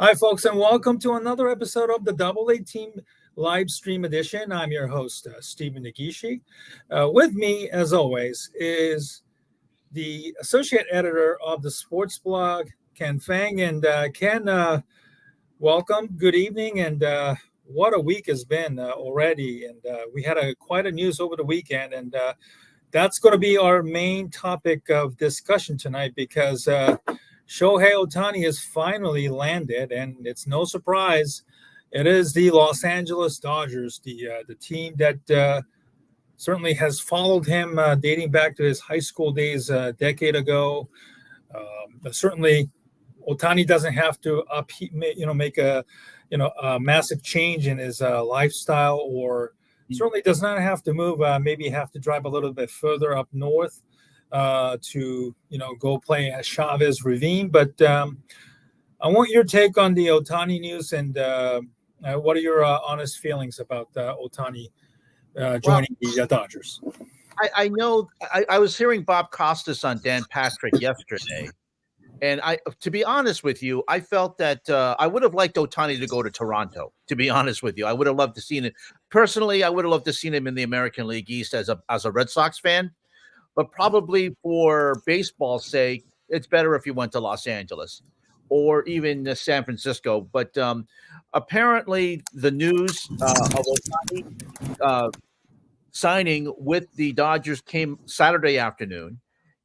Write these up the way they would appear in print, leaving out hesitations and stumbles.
Hi, folks, and welcome to another episode of the Double A Team live stream edition. I'm your host, Stephen Nagishi. With me, as always, is the associate editor of the sports blog, Ken Fang. And Ken, welcome. Good evening. And what a week has been already. And we had quite a news over the weekend. And that's going to be our main topic of discussion tonight because Shohei Ohtani has finally landed, and it's no surprise. It is the Los Angeles Dodgers, the team that certainly has followed him dating back to his high school days a decade ago. But certainly, Ohtani doesn't have to make a massive change in his lifestyle, or certainly does not have to move. Maybe have to drive a little bit further up north to go play at Chavez Ravine. But I want your take on the Ohtani news, and what are your honest feelings about Ohtani joining the Dodgers? I know I was hearing Bob Costas on Dan Patrick yesterday, and to be honest with you, I felt that I would have liked Ohtani to go to Toronto. To be honest with you, I would have loved to seen it personally. I would have loved to seen him in the American League East as a Red Sox fan. But probably for baseball's sake, it's better if you went to Los Angeles or even San Francisco. But apparently the news of Ohtani signing with the Dodgers came Saturday afternoon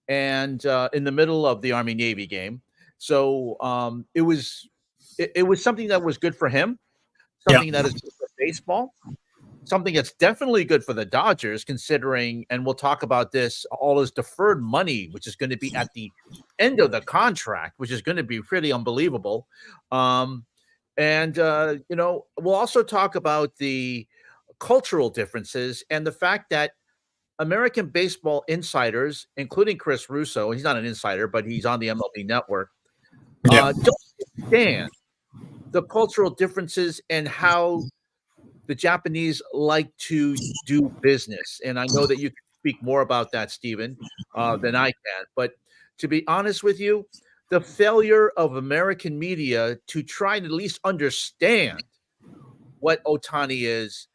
and in the middle of the Army-Navy game. So it was something that was good for him, something that is good for baseball. Something that's definitely good for the Dodgers, considering, and we'll talk about this, all his deferred money, which is going to be at the end of the contract, which is going to be pretty unbelievable. We'll also talk about the cultural differences and the fact that American baseball insiders, including Chris Russo, he's not an insider, but he's on the MLB Network, don't understand the cultural differences and how the Japanese like to do business. And I know that you can speak more about that, Stephen, than I can. But to be honest with you, the failure of American media to try and at least understand what Ohtani is,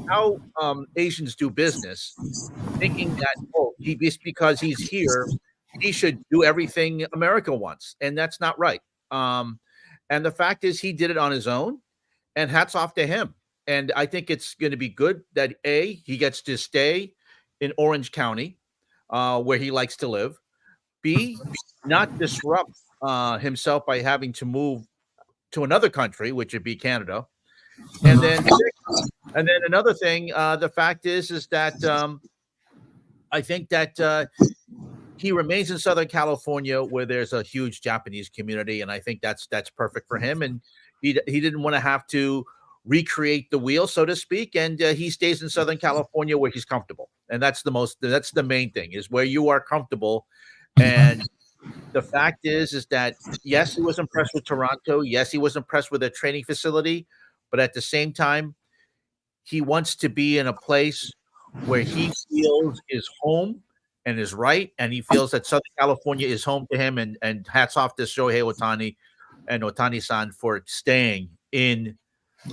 how Asians do business, thinking that, just because he's here, he should do everything America wants. And that's not right. And the fact is he did it on his own. And hats off to him. And I think it's going to be good that, A, he gets to stay in Orange County, where he likes to live. B, not disrupt himself by having to move to another country, which would be Canada. And then another thing, the fact is that I think that he remains in Southern California, where there's a huge Japanese community, and I think that's perfect for him. And he didn't want to have to recreate the wheel, so to speak, and he stays in Southern California where he's comfortable. And that's the main thing, is where you are comfortable. And the fact is that, yes, he was impressed with Toronto. Yes, he was impressed with their training facility. But at the same time, he wants to be in a place where he feels is home and is right. And he feels that Southern California is home to him. And hats off to Shohei Ohtani and Ohtani-san for staying in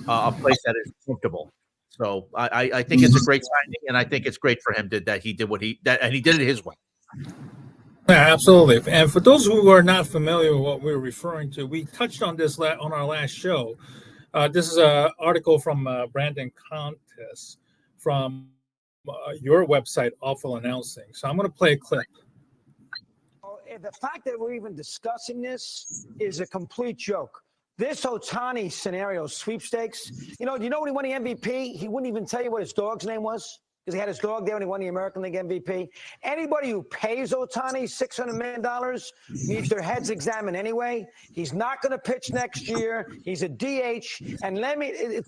a place that is comfortable. So I think it's a great signing, and I think it's great for him that he did and he did it his way. Yeah, absolutely. And for those who are not familiar with what we're referring to, we touched on this on our last show. This is an article from Brandon Contes from your website, Awful Announcing. So I'm going to play a clip. The fact that we're even discussing this is a complete joke. This Ohtani scenario, sweepstakes, you know when he won the MVP, he wouldn't even tell you what his dog's name was because he had his dog there when he won the American League MVP. Anybody who pays Ohtani $600 million needs their heads examined anyway. He's not going to pitch next year. He's a DH. And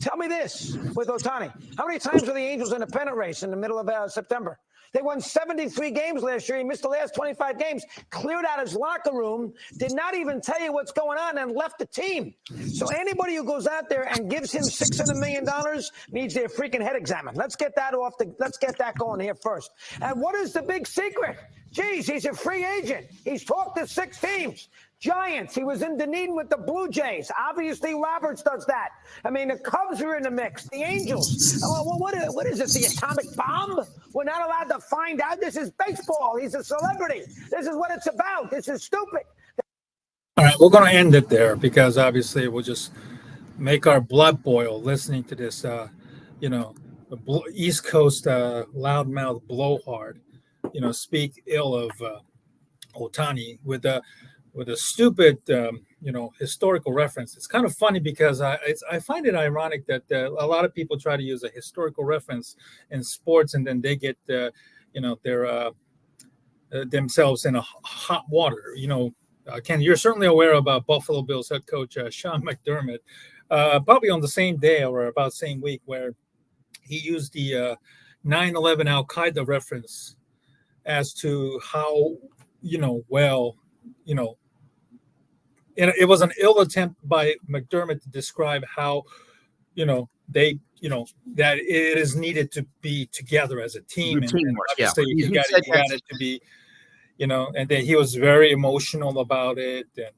tell me this with Ohtani. How many times were the Angels in a pennant race in the middle of September? They won 73 games last year. He missed the last 25 games, cleared out his locker room, did not even tell you what's going on, and left the team. So anybody who goes out there and gives him $600 million needs their freaking head examined. Let's get that going here first. And what is the big secret? Geez, he's a free agent. He's talked to 6 teams. Giants. He was in Dunedin with the Blue Jays. Obviously, Roberts does that. I mean, the Cubs are in the mix. The Angels. Well, what is this, the atomic bomb? We're not allowed to find out. This is baseball. He's a celebrity. This is what it's about. This is stupid. All right, we're going to end it there because obviously we'll just make our blood boil listening to this, East Coast loudmouth blowhard, speak ill of Ohtani with a stupid, historical reference. It's kind of funny because I find it ironic that a lot of people try to use a historical reference in sports and then they get, themselves in a hot water. Ken, you're certainly aware about Buffalo Bills head coach Sean McDermott, probably on the same day or about same week where he used the 9/11 Al Qaeda reference as to how, it was an ill attempt by McDermott to describe how, that it is needed to be together as a team. And obviously you got it to be, and then he was very emotional about it. And,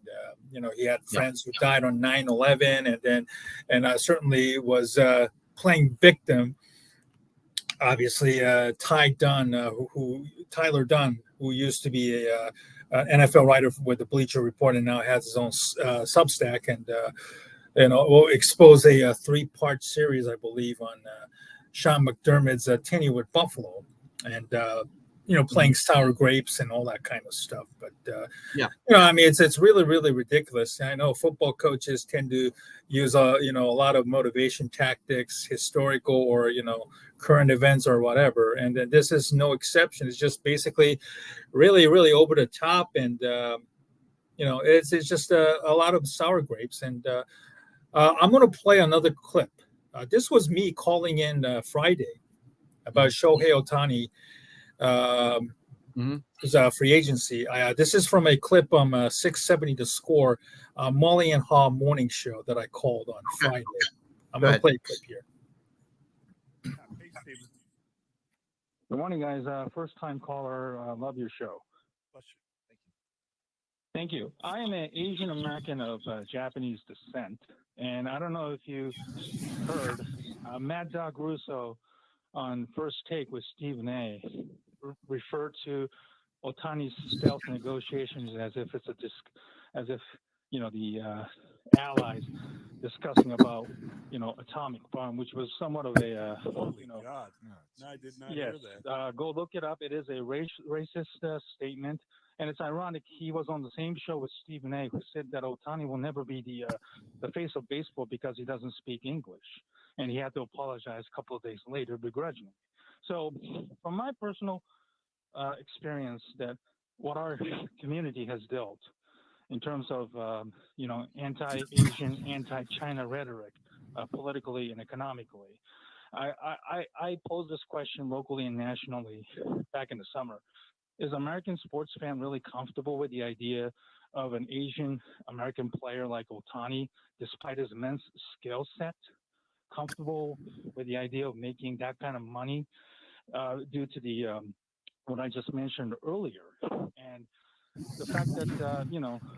he had friends who died on 9/11 and certainly was playing victim. Obviously, Tyler Dunn, who used to be an NFL writer with the Bleacher Report and now has his own Substack, and will expose a 3-part series, I believe, on Sean McDermott's tenure with Buffalo, and playing sour grapes and all that kind of stuff. But it's really, really ridiculous. I know football coaches tend to use a lot of motivation tactics, historical or current events or whatever, and this is no exception. It's just basically really, really over the top, and it's just a lot of sour grapes. And I'm going to play another clip. This was me calling in Friday about Shohei Ohtani. Free agency. This is from a clip on 670 The Score, Molly and Haw morning show that I called on Friday. I'm going to play a clip here. Good morning, guys. First time caller. Love your show. Thank you. I am an Asian American of Japanese descent, and I don't know if you heard Mad Dog Russo on First Take with Stephen A. referred to Ohtani's stealth negotiations as if it's the allies discussing about atomic bomb, which was somewhat of a Holy God! No, I did not hear that. Go look it up. It is a racist statement, and it's ironic. He was on the same show with Stephen A., who said that Ohtani will never be the face of baseball because he doesn't speak English, and he had to apologize a couple of days later begrudgingly. So, from my personal experience, that what our community has dealt in terms of anti-Asian, anti-China rhetoric, politically and economically, I posed this question locally and nationally back in the summer: is American sports fan really comfortable with the idea of an Asian American player like Ohtani, despite his immense skill set, comfortable with the idea of making that kind of money due to the what I just mentioned earlier, and the fact that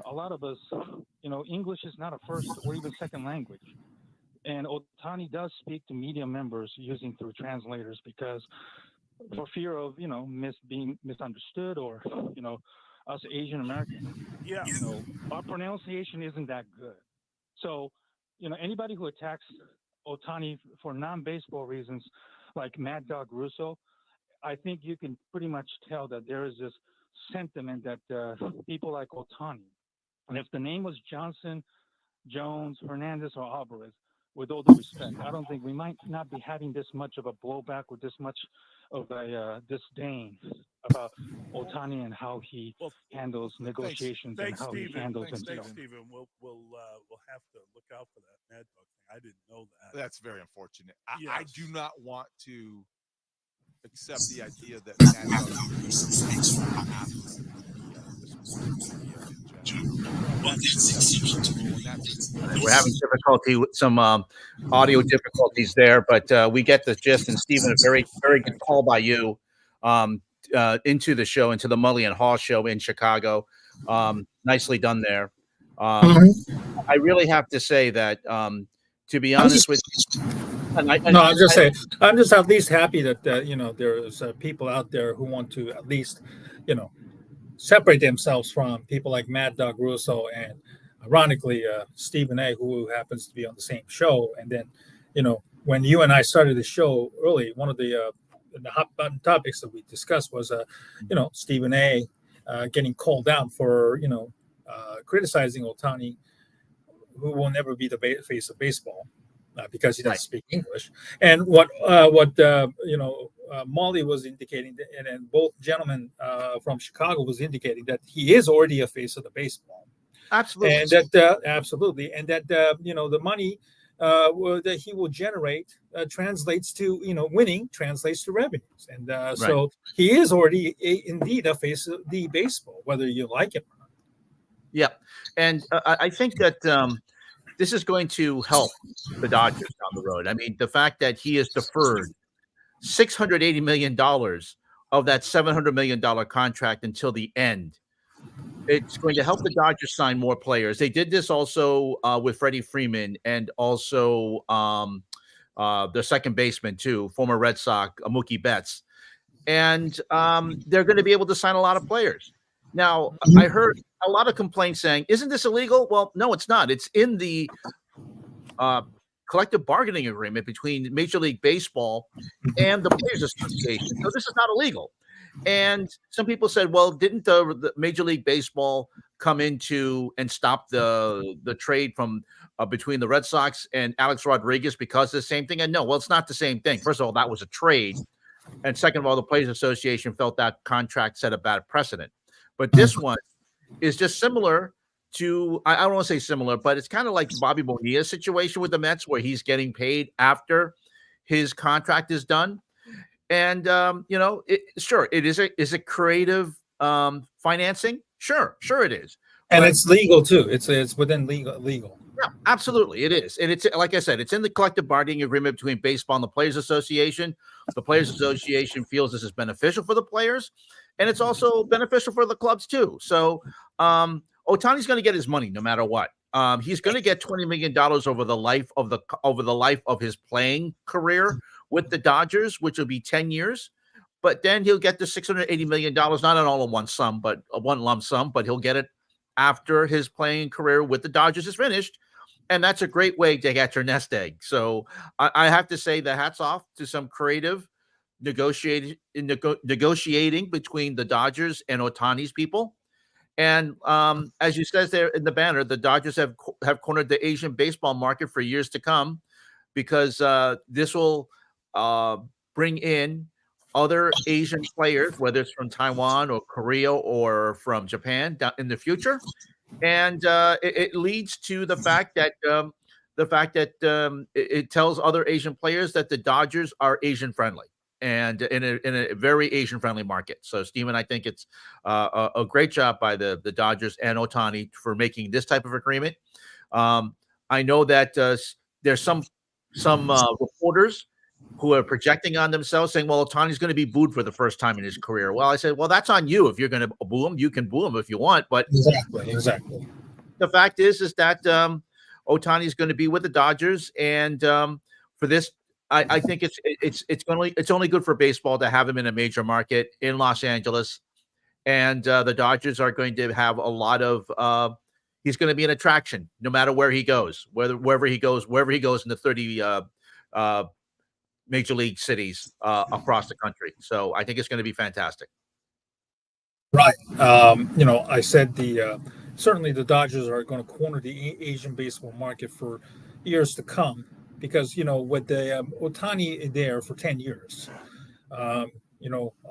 a lot of us, English is not a first or even second language, and Ohtani does speak to media members using through translators because for fear of being misunderstood or us Asian Americans, our pronunciation isn't that good. So anybody who attacks Ohtani for non-baseball reasons, like Mad Dog Russo, I think you can pretty much tell that there is this sentiment that people like Ohtani, and if the name was Johnson, Jones, Hernandez, or Alvarez, with all due respect, I don't think we might not be having this much of a blowback or this much of a disdain about Ohtani and how he handles negotiations and how he handles himself. Thanks, Stephen. We'll have to look out for that Mad Dog thing. I didn't know that. That's very unfortunate. Yes. I do not want to accept the idea that Mad Dog speaks for We're having difficulty with some audio difficulties there, but we get the gist. And Stephen, a very, very good call by you into the show, into the Mully and Haw show in Chicago. nicely done there. Mhm. I really have to say that, to be honest with you, No, I'm just saying. I'm just at least happy that there's people out there who want to at least, separate themselves from people like Mad Dog Russo and, ironically, Stephen A, who happens to be on the same show. And then, when you and I started the show early, one of the hot button topics that we discussed was, Stephen A getting called out for, criticizing Otani, who will never be the face of baseball. Because he doesn't Right. speak English, and what Molly was indicating, and both gentlemen from Chicago was indicating that he is already a face of the baseball, absolutely, and that absolutely, and that the money that he will generate translates to winning, translates to revenues, and so he is already indeed a face of the baseball, whether you like it or not. Yeah, and I think that this is going to help the Dodgers down the road. I mean, the fact that he has deferred $680 million of that $700 million contract until the end, it's going to help the Dodgers sign more players. They did this also with Freddie Freeman and also their second baseman too, former Red Sox, Mookie Betts. And they're going to be able to sign a lot of players. Now, I heard a lot of complaints saying, isn't this illegal? Well, no, it's not. It's in the collective bargaining agreement between Major League Baseball and the Players Association. So this is not illegal. And some people said, well, didn't the Major League Baseball come into and stop the trade from between the Red Sox and Alex Rodriguez because of the same thing? And no, well, it's not the same thing. First of all, that was a trade. And second of all, the Players Association felt that contract set a bad precedent. But this one is just similar to, I don't want to say similar, but it's kind of like Bobby Bonilla's situation with the Mets, where he's getting paid after his contract is done. And, sure, it is a creative financing. Sure it is. And But it's legal too. It's within legal. yeah, absolutely, it is. And it's, like I said, it's in the collective bargaining agreement between baseball and the Players Association. The Players Association feels this is beneficial for the players, and it's also beneficial for the clubs too. So Ohtani's going to get his money no matter what. He's going to get $20 million over the life of his playing career with the Dodgers, which will be 10 years. But then he'll get the $680 million, not an all in one sum, but one lump sum, but he'll get it after his playing career with the Dodgers is finished. And that's a great way to get your nest egg. So I have to say the hats off to some creative negotiating between the Dodgers and Ohtani's people. And as you says there in the banner, the Dodgers have cornered the Asian baseball market for years to come, because this will bring in other Asian players, whether it's from Taiwan or Korea or from Japan in the future. And it leads to the fact that it tells other Asian players that the Dodgers are Asian friendly, and in a very Asian friendly market. So, Steven, I think it's a great job by the Dodgers and Ohtani for making this type of agreement. I know that there's some reporters who are projecting on themselves saying, well, Ohtani's going to be booed for the first time in his career. Well, I said, well, that's on you. If you're going to boo him, you can boo him if you want. But Exactly. the fact is that Ohtani is going to be with the Dodgers. And for this, I think it's only good for baseball to have him in a major market in Los Angeles. And the Dodgers are going to have a lot of he's going to be an attraction no matter where he goes, wherever he goes in the 30 major league cities across the country. So I think it's going to be fantastic. Right. I said certainly the Dodgers are going to corner the Asian baseball market for years to come, because, with the Ohtani there for 10 years, a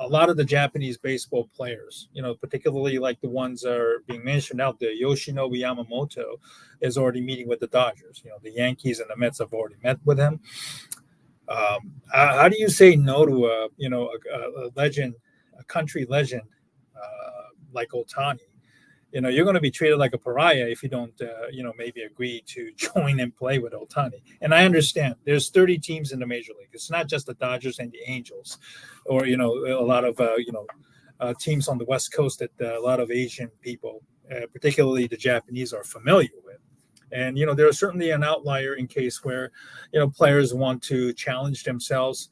lot of the Japanese baseball players, particularly like the ones that are being mentioned out there, Yoshinobu Yamamoto is already meeting with the Dodgers. The Yankees and the Mets have already met with him. How do you say no to a legend, a country legend like Ohtani? You're going to be treated like a pariah if you don't, maybe agree to join and play with Ohtani. And I understand there's 30 teams in the major league. It's not just the Dodgers and the Angels, or a lot of teams on the West Coast that a lot of Asian people particularly the Japanese, are familiar with. And, there is certainly an outlier in case where, players want to challenge themselves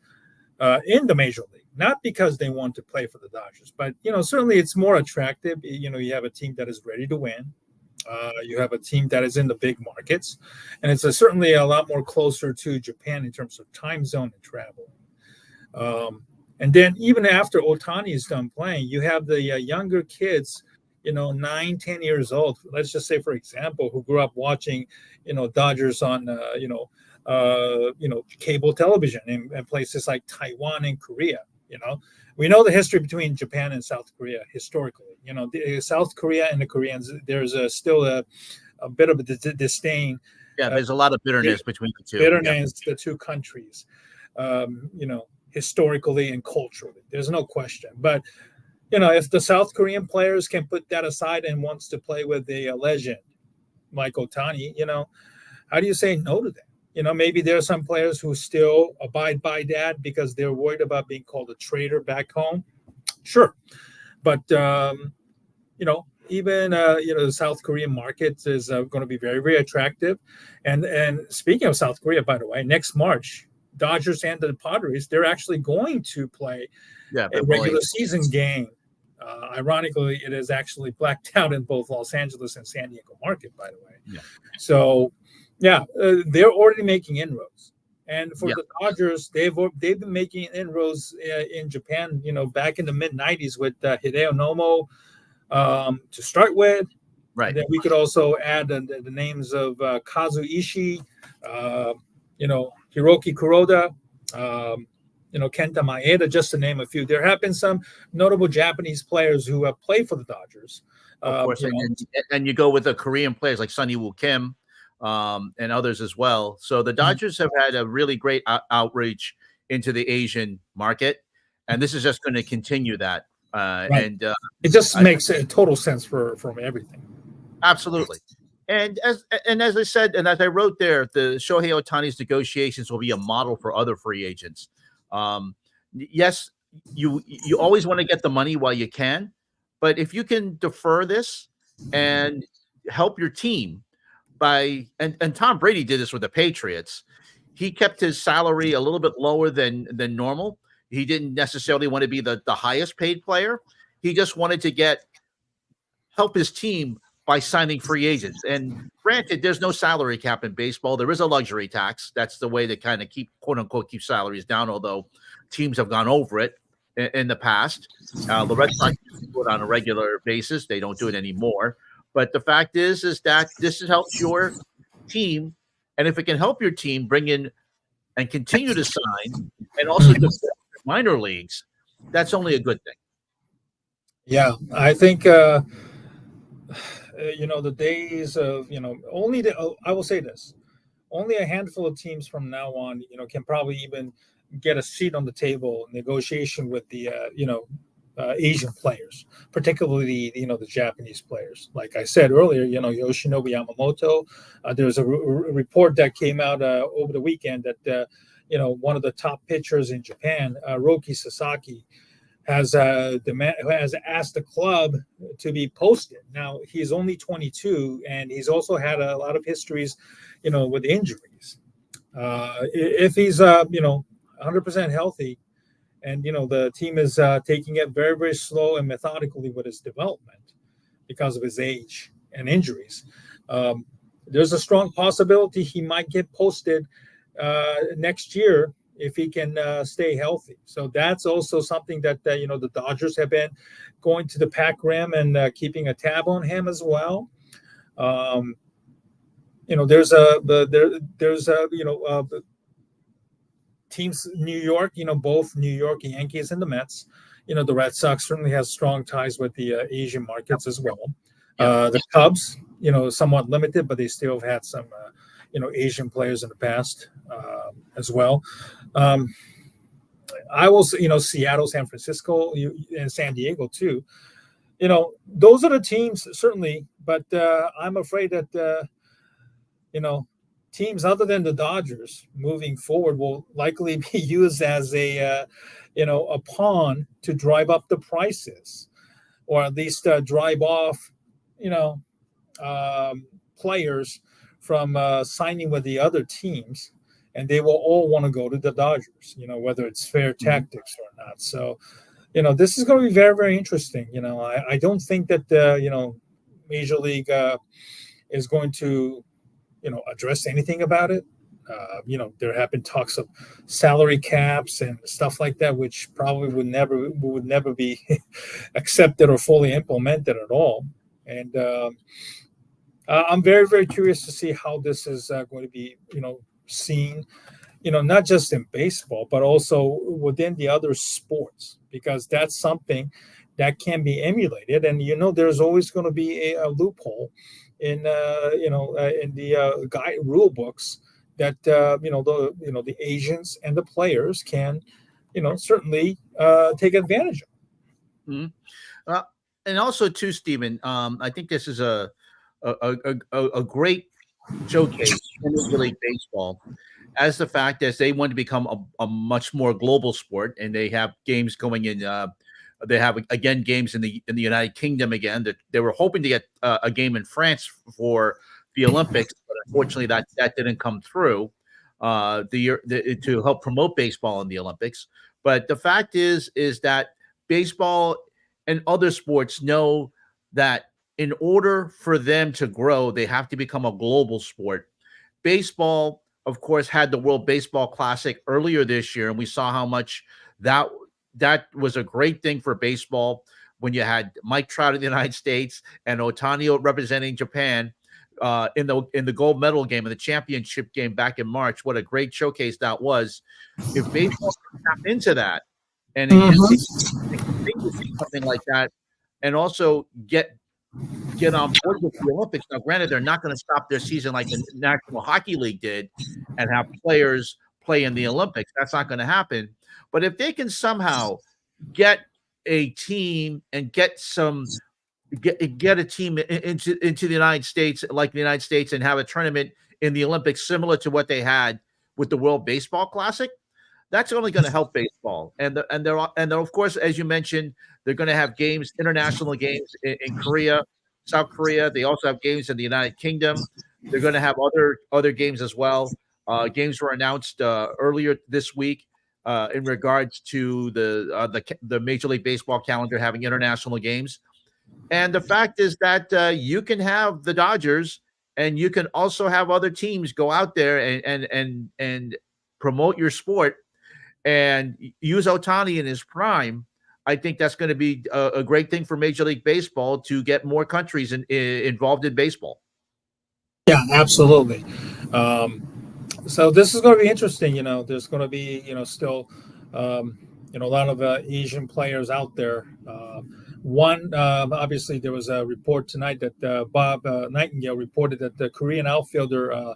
in the major league, not because they want to play for the Dodgers, but, certainly it's more attractive. You have a team that is ready to win. You have a team that is in the big markets, and it's certainly a lot more closer to Japan in terms of time zone and travel. And then even after Ohtani is done playing, you have the younger kids, 9, 10 years old. Let's just say, for example, who grew up watching, Dodgers on, cable television in places like Taiwan and Korea. We know the history between Japan and South Korea historically. South Korea and the Koreans, there's still a bit of a disdain. Yeah, there's a lot of bitterness between the two. The two countries, historically and culturally. There's no question. But, if the South Korean players can put that aside and wants to play with a legend like Ohtani, how do you say no to that? Maybe there are some players who still abide by that because they're worried about being called a traitor back home. Sure. But, even, the South Korean market is going to be very, very attractive. And speaking of South Korea, by the way, next March, Dodgers and the Padres, they're actually going to play a regular season game. Ironically, it is actually blacked out in both Los Angeles and San Diego market, by the way. Yeah. So, they're already making inroads. And for the Dodgers, they've been making inroads in Japan, back in the mid-'90s with Hideo Nomo to start with. Right. And then we could also add the names of Kazu Ishii, Hiroki Kuroda, Kenta Maeda, just to name a few. There have been some notable Japanese players who have played for the Dodgers. Of course, and you go with the Korean players like Sunny Woo Kim and others as well. So the Dodgers have had a really great outreach into the Asian market, and this is just going to continue that. Right. And it just makes total sense from everything. Absolutely. And as I said, and as I wrote there, the Shohei Ohtani's negotiations will be a model for other free agents. Yes, you always want to get the money while you can, but if you can defer this and help your team by and Tom Brady did this with the Patriots. He kept his salary a little bit lower than normal. He didn't necessarily want to be the highest paid player. He just wanted to help his team by signing free agents. And granted, there's no salary cap in baseball. There is a luxury tax. That's the way to kind of quote unquote keep salaries down, although teams have gone over it in the past. The Red Sox do it on a regular basis. They don't do it anymore. But the fact is that this helps your team. And if it can help your team bring in and continue to sign and also the minor leagues, that's only a good thing. Yeah, I think the days of I will say this, only a handful of teams from now on can probably even get a seat on the table negotiation with the Asian players, particularly the Japanese players. Like I said earlier, Yoshinobu Yamamoto. There's a report that came out over the weekend that one of the top pitchers in Japan, Roki Sasaki, has asked the club to be posted. Now he's only 22, and he's also had a lot of histories, with injuries. If he's 100% healthy, and the team is taking it very, very slow and methodically with his development because of his age and injuries, there's a strong possibility he might get posted next year if he can stay healthy. So that's also something that the Dodgers have been going to the Pac Rim and keeping a tab on him as well. There's teams, New York, both New York Yankees and the Mets. The Red Sox certainly has strong ties with the Asian markets as well. The Cubs, somewhat limited, but they still have had some, Asian players in the past as well. I will say, Seattle, San Francisco, and San Diego too. Those are the teams certainly, but I'm afraid that teams other than the Dodgers moving forward will likely be used as a pawn to drive up the prices, or at least drive off, players from signing with the other teams, and they will all want to go to the Dodgers. Whether it's fair tactics or not. So, this is going to be very, very interesting. I don't think that Major League is going to address anything about it. There have been talks of salary caps and stuff like that, which probably would never be accepted or fully implemented at all. And I'm very, very curious to see how this is going to be, seen, not just in baseball, but also within the other sports, because that's something that can be emulated. And, there's always going to be a loophole in the guide rule books that the agents and the players can certainly take advantage of. Mm-hmm. And also too, Stephen, I think this is a great showcase in Major League Baseball, as the fact that they want to become a much more global sport, and they have games going in. They have again games in the United Kingdom again. That they were hoping to get a game in France for the Olympics, but unfortunately that didn't come through to help promote baseball in the Olympics. But the fact is that baseball and other sports know that in order for them to grow, they have to become a global sport. Baseball, of course, had the World Baseball Classic earlier this year, and we saw how much that was a great thing for baseball when you had Mike Trout in the United States and Ohtani representing Japan in the gold medal game and the championship game back in March. What a great showcase that was. If baseball can tap into that and something like that, and also get on board with the Olympics. Now, granted, they're not going to stop their season like the National Hockey League did and have players play in the Olympics. That's not going to happen. But if they can somehow get a team and get a team into the United States, like the United States, and have a tournament in the Olympics similar to what they had with the World Baseball Classic, that's only going to help baseball. And they're of course, as you mentioned, they're going to have games, international games in Korea, South Korea. They also have games in the United Kingdom. They're going to have other games as well. Games were announced earlier this week in regards to the Major League Baseball calendar having international games. And the fact is that you can have the Dodgers, and you can also have other teams go out there and promote your sport and use Ohtani in his prime. I think that's going to be a great thing for Major League Baseball to get more countries involved in baseball. Yeah, absolutely. So this is going to be interesting. There's going to be, still, a lot of Asian players out there. Obviously, there was a report tonight that Bob Nightingale reported that the Korean outfielder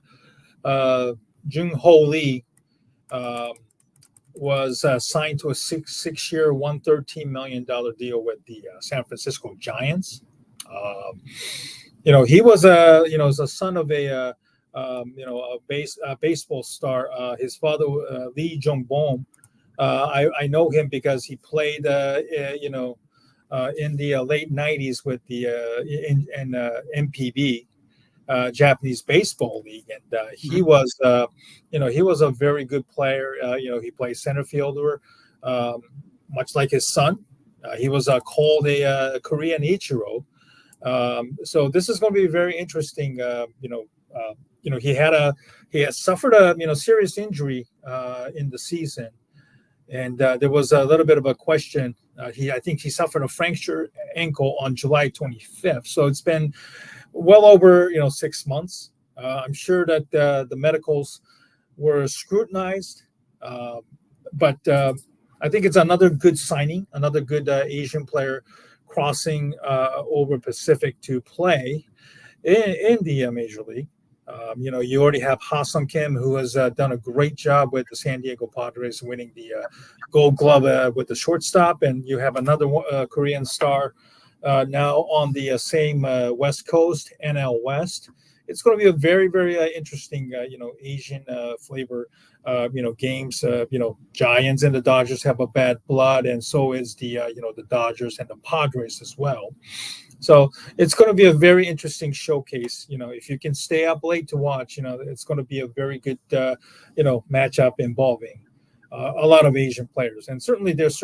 Jung-Ho Lee was signed to a six-year, $113 million deal with the San Francisco Giants. He was a son of a baseball star. His father, Lee Jong-bom. I know him because he played, in the late '90s with the MPB. Japanese Baseball League, and he was a very good player. He played center fielder, much like his son. He was called a Korean Ichiro. So this is going to be very interesting. He had suffered a serious injury in the season, and there was a little bit of a question. I think he suffered a fractured ankle on July 25th. So it's been well over 6 months. I'm sure that the medicals were scrutinized, but I think it's another good signing, another good Asian player crossing over Pacific to play in the Major League. You already have Ha-Sung Kim, who has done a great job with the San Diego Padres, winning the Gold Glove with the shortstop, and you have another Korean star, now on the same West Coast, NL West. It's going to be a very, very interesting, Asian flavor, games. Giants and the Dodgers have a bad blood, and so is the Dodgers and the Padres as well. So it's going to be a very interesting showcase. If you can stay up late to watch, it's going to be a very good, matchup involving a lot of Asian players, and certainly there's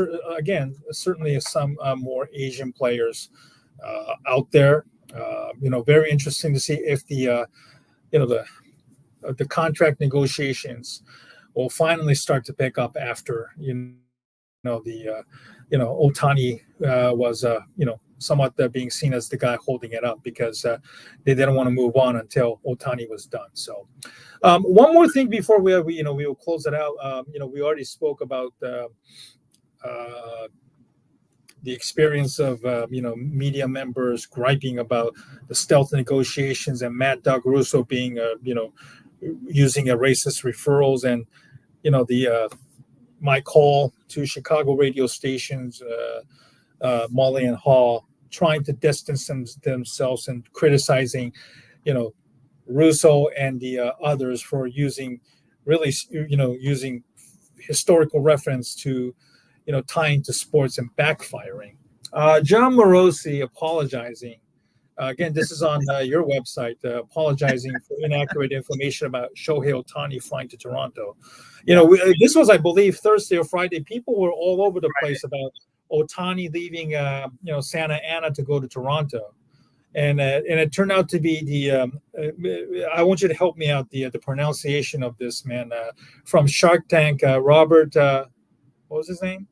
certainly some more Asian players out there. Very interesting to see if the contract negotiations will finally start to pick up after Ohtani was somewhat being seen as the guy holding it up, because they didn't want to move on until Ohtani was done. So one more thing before we will close it out. We already spoke about the experience of media members griping about the stealth negotiations and Mad Dog Russo being using a racist referrals, and my call to Chicago radio stations, Molly and Hall, trying to distance themselves and criticizing Russo and the others for using historical reference to tying to sports and backfiring. John Morosi apologizing. Again, this is on your website, apologizing for inaccurate information about Shohei Ohtani flying to Toronto. This was, I believe, Thursday or Friday. People were all over the place about Ohtani leaving, Santa Ana to go to Toronto. And it turned out to be I want you to help me out, the pronunciation of this man from Shark Tank, Robert, what was his name?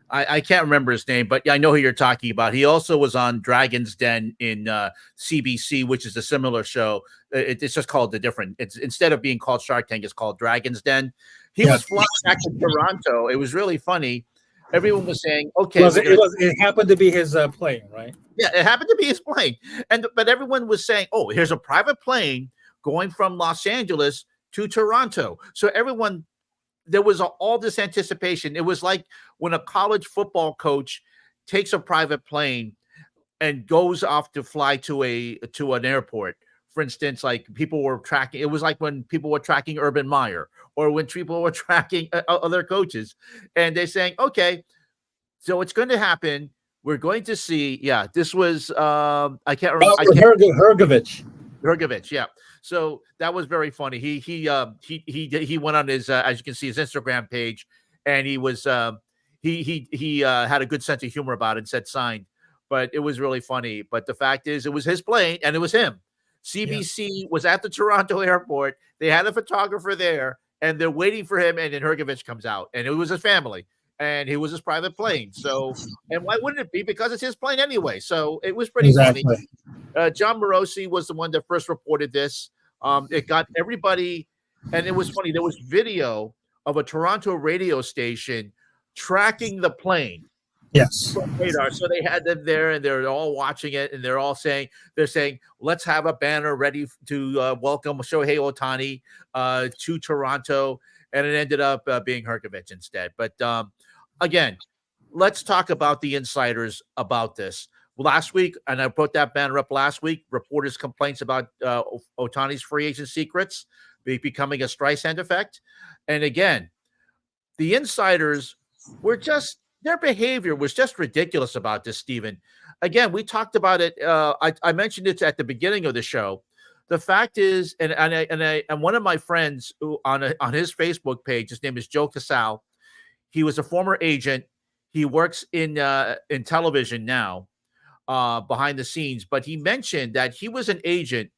I can't remember his name, but I know who you're talking about. He also was on Dragon's Den in CBC, which is a similar show. It's just called it's instead of being called Shark Tank, it's called Dragon's Den. He was flying back to Toronto. It was really funny. Everyone was saying, okay. It happened to be his plane, right? Yeah, it happened to be his plane. But everyone was saying, oh, here's a private plane going from Los Angeles to Toronto. So there was all this anticipation. It was like when a college football coach takes a private plane and goes off to fly to an airport. For instance, like people were tracking. It was like when people were tracking Urban Meyer, or when people were tracking other coaches, and they're saying, okay, so it's going to happen. We're going to see. Yeah, this was I can't remember. Hergovich, yeah. So that was very funny. He went on his as you can see his Instagram page, and he was he had a good sense of humor about it and said signed, but it was really funny. But the fact is, it was his plane and it was him. CBC was at the Toronto airport. They had a photographer there, and they're waiting for him. And then Hergovich comes out, and it was his family, and it was his private plane. So, and why wouldn't it be? Because it's his plane anyway. So it was pretty funny. John Morosi was the one that first reported this. It got everybody, and it was funny. There was video of a Toronto radio station tracking the plane. Yes. Radar. So they had them there, and they're all watching it, and they're saying, let's have a banner ready to welcome Shohei Ohtani to Toronto, and it ended up being Hergovich instead. But again, let's talk about the insiders about this. Last week, and I put that banner up last week, reporters' complaints about Ohtani's free agent secrets becoming a Streisand effect. And again, the insiders were their behavior was just ridiculous about this, Stephen. Again, we talked about it. I mentioned it at the beginning of the show. The fact is, and one of my friends who on his Facebook page, his name is Joe Casal. He was a former agent. He works in television now, behind the scenes. But he mentioned that he was an agent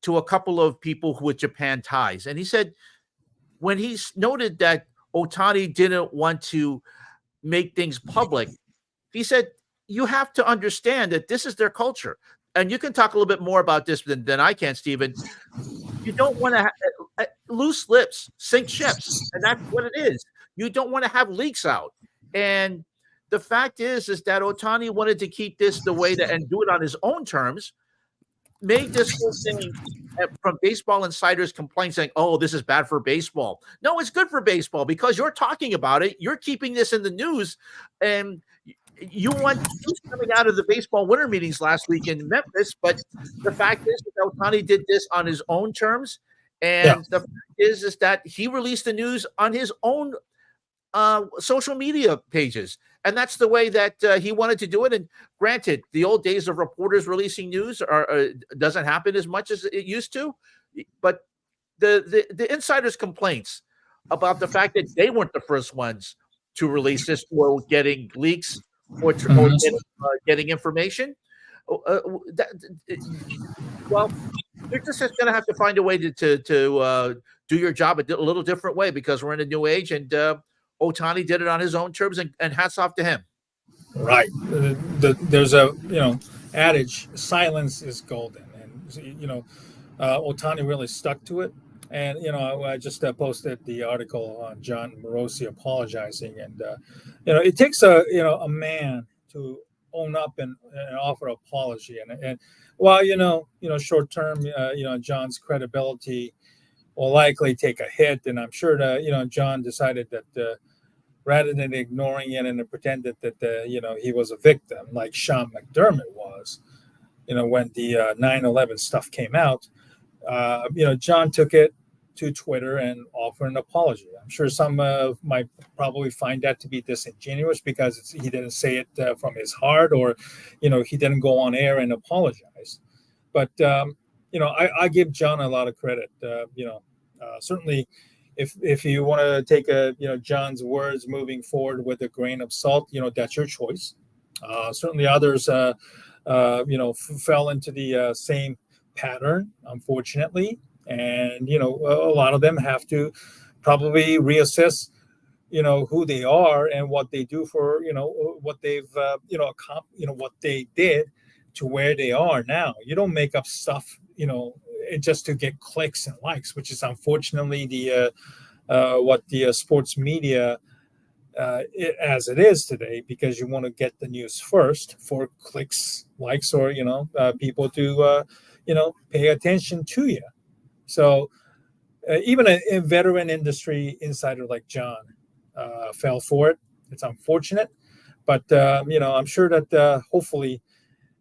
to a couple of people with Japan ties, and he said when he noted that Ohtani didn't want to make things public, he said, you have to understand that this is their culture. And you can talk a little bit more about this than I can, Stephen. You don't want to loose lips sink ships, and that's what it is. You don't want to have leaks out. And the fact is that Ohtani wanted to keep this the way that and do it on his own terms, made this whole thing from baseball insiders complain saying, oh, this is bad for baseball. No, it's good for baseball because you're talking about it. You're keeping this in the news. And you want news coming out of the baseball winter meetings last week in Memphis, but the fact is that Ohtani did this on his own terms, and the fact is that he released the news on his own social media pages, and that's the way that he wanted to do it. And granted, the old days of reporters releasing news doesn't happen as much as it used to, but the insiders' complaints about the fact that they weren't the first ones to release this or getting leaks or getting information. Well, you're just going to have to find a way to do your job a little different way, because we're in a new age, and Ohtani did it on his own terms, and hats off to him. Right. There's a adage: silence is golden, and Ohtani really stuck to it. And I just posted the article on John Morosi apologizing, and it takes a man to own up and offer an apology, and while short term, John's credibility will likely take a hit, and I'm sure that John decided that rather than ignoring it and pretended that he was a victim like Sean McDermott was, when the 9/11 stuff came out, John took it to Twitter and offered an apology. I'm sure some might probably find that to be disingenuous because he didn't say it from his heart, or he didn't go on air and apologize. But I give John a lot of credit. Certainly, if you want to take John's words moving forward with a grain of salt, that's your choice. Certainly, others fell into the same pattern, unfortunately. And a lot of them have to probably reassess who they are and what they do for what they've what they did to where they are now. You don't make up stuff just to get clicks and likes, which is unfortunately the what the sports media as it is today, because you want to get the news first for clicks, likes, or people to pay attention to you. So even a veteran industry insider like John fell for it. It's unfortunate, but I'm sure that hopefully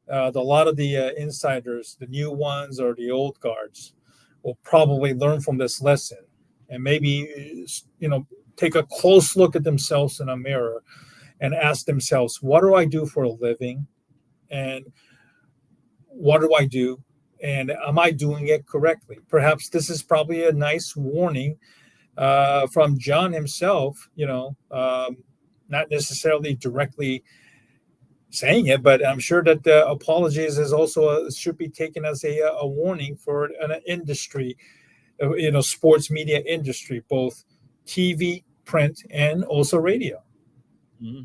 a lot of the insiders, the new ones or the old guards, will probably learn from this lesson and maybe take a close look at themselves in a mirror and ask themselves, what do I do for a living, and what do I do? And am I doing it correctly? Perhaps this is probably a nice warning from John himself, not necessarily directly saying it, but I'm sure that the apologies is also should be taken as a warning for an industry, sports media industry, both TV, print, and also radio. Mm-hmm.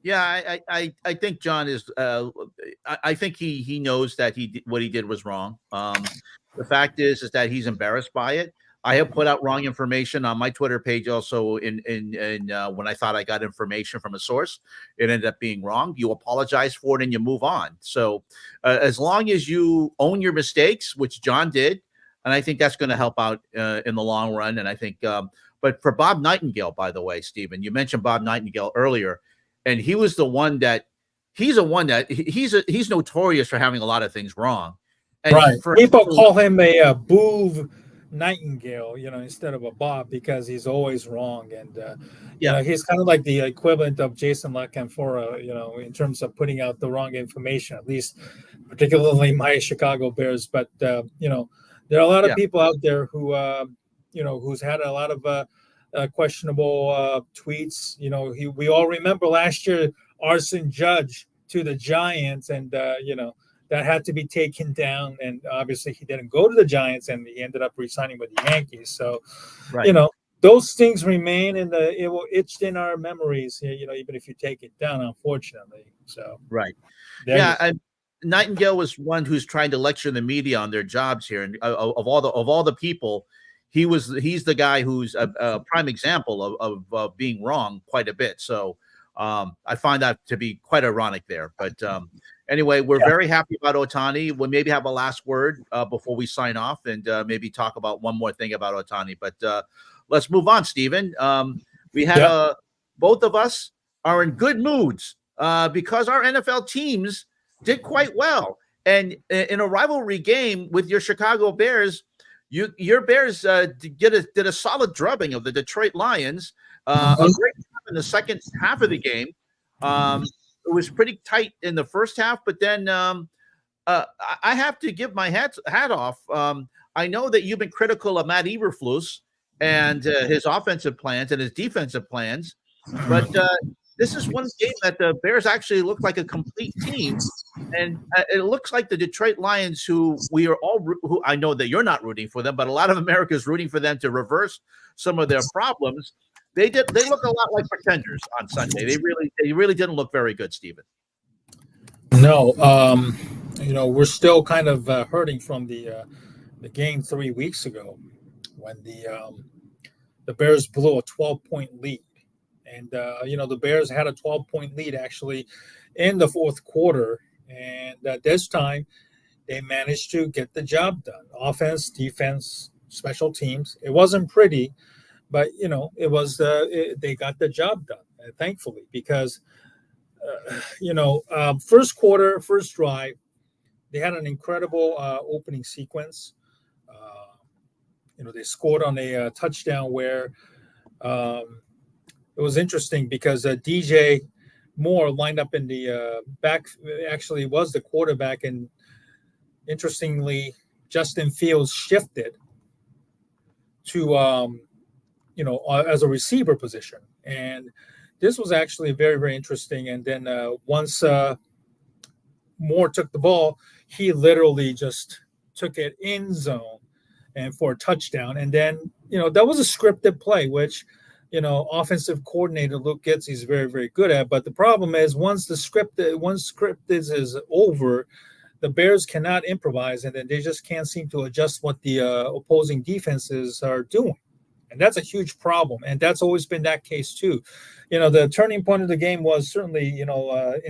Yeah, I think John is. I think he knows that what he did was wrong. The fact is that he's embarrassed by it. I have put out wrong information on my Twitter page also in when I thought I got information from a source. It ended up being wrong. You apologize for it and you move on. So as long as you own your mistakes, which John did, and I think that's going to help out in the long run. And I think, but for Bob Nightingale, by the way, Stephen, you mentioned Bob Nightingale earlier, and he was the one that he's notorious for having a lot of things wrong. And right. People call him a Boov Nightingale, instead of a Bob, because he's always wrong. And, he's kind of like the equivalent of Jason La Canfora, in terms of putting out the wrong information, at least particularly my Chicago Bears. But, there are a lot of people out there who, who's had a lot of questionable tweets. We all remember last year, Arson Judge to the Giants, and, that had to be taken down. And obviously he didn't go to the Giants, and he ended up re-signing with the Yankees. So, those things remain, and it will itch in our memories, even if you take it down, unfortunately. So, right. And Nightingale was one who's trying to lecture the media on their jobs here. And of all the people, he's the guy who's a prime example of being wrong quite a bit. So I find that to be quite ironic there. But anyway, we're very happy about Ohtani. We'll maybe have a last word before we sign off, and maybe talk about one more thing about Ohtani. But let's move on, Stephen. We had both of us are in good moods because our NFL teams did quite well. And in a rivalry game with your Chicago Bears, your Bears did a solid drubbing of the Detroit Lions. A great job in the second half of the game. It was pretty tight in the first half, but then I have to give my hat off. I know that you've been critical of Matt Eberflus and his offensive plans and his defensive plans, but this is one game that the Bears actually look like a complete team, and it looks like the Detroit Lions, who I know that you're not rooting for them, but a lot of America is rooting for them to reverse some of their problems. They look a lot like pretenders on Sunday. They really didn't look very good, Stephen. No, we're still kind of hurting from the game 3 weeks ago when the Bears blew a 12-point lead. And, the Bears had a 12-point lead actually in the fourth quarter. And this time they managed to get the job done. Offense, defense, special teams. It wasn't pretty, but, it was they got the job done, thankfully, because, first quarter, first drive, they had an incredible opening sequence. They scored on a touchdown where it was interesting because DJ Moore lined up in the back, actually was the quarterback, and interestingly, Justin Fields shifted to, as a receiver position. And this was actually very, very interesting. And then once Moore took the ball, he literally just took it in zone and for a touchdown. And then, that was a scripted play, which offensive coordinator Luke Gitz is very, very good at. But the problem is once script is over, the Bears cannot improvise, and then they just can't seem to adjust what the opposing defenses are doing. And that's a huge problem. And that's always been that case too. The turning point of the game was certainly, in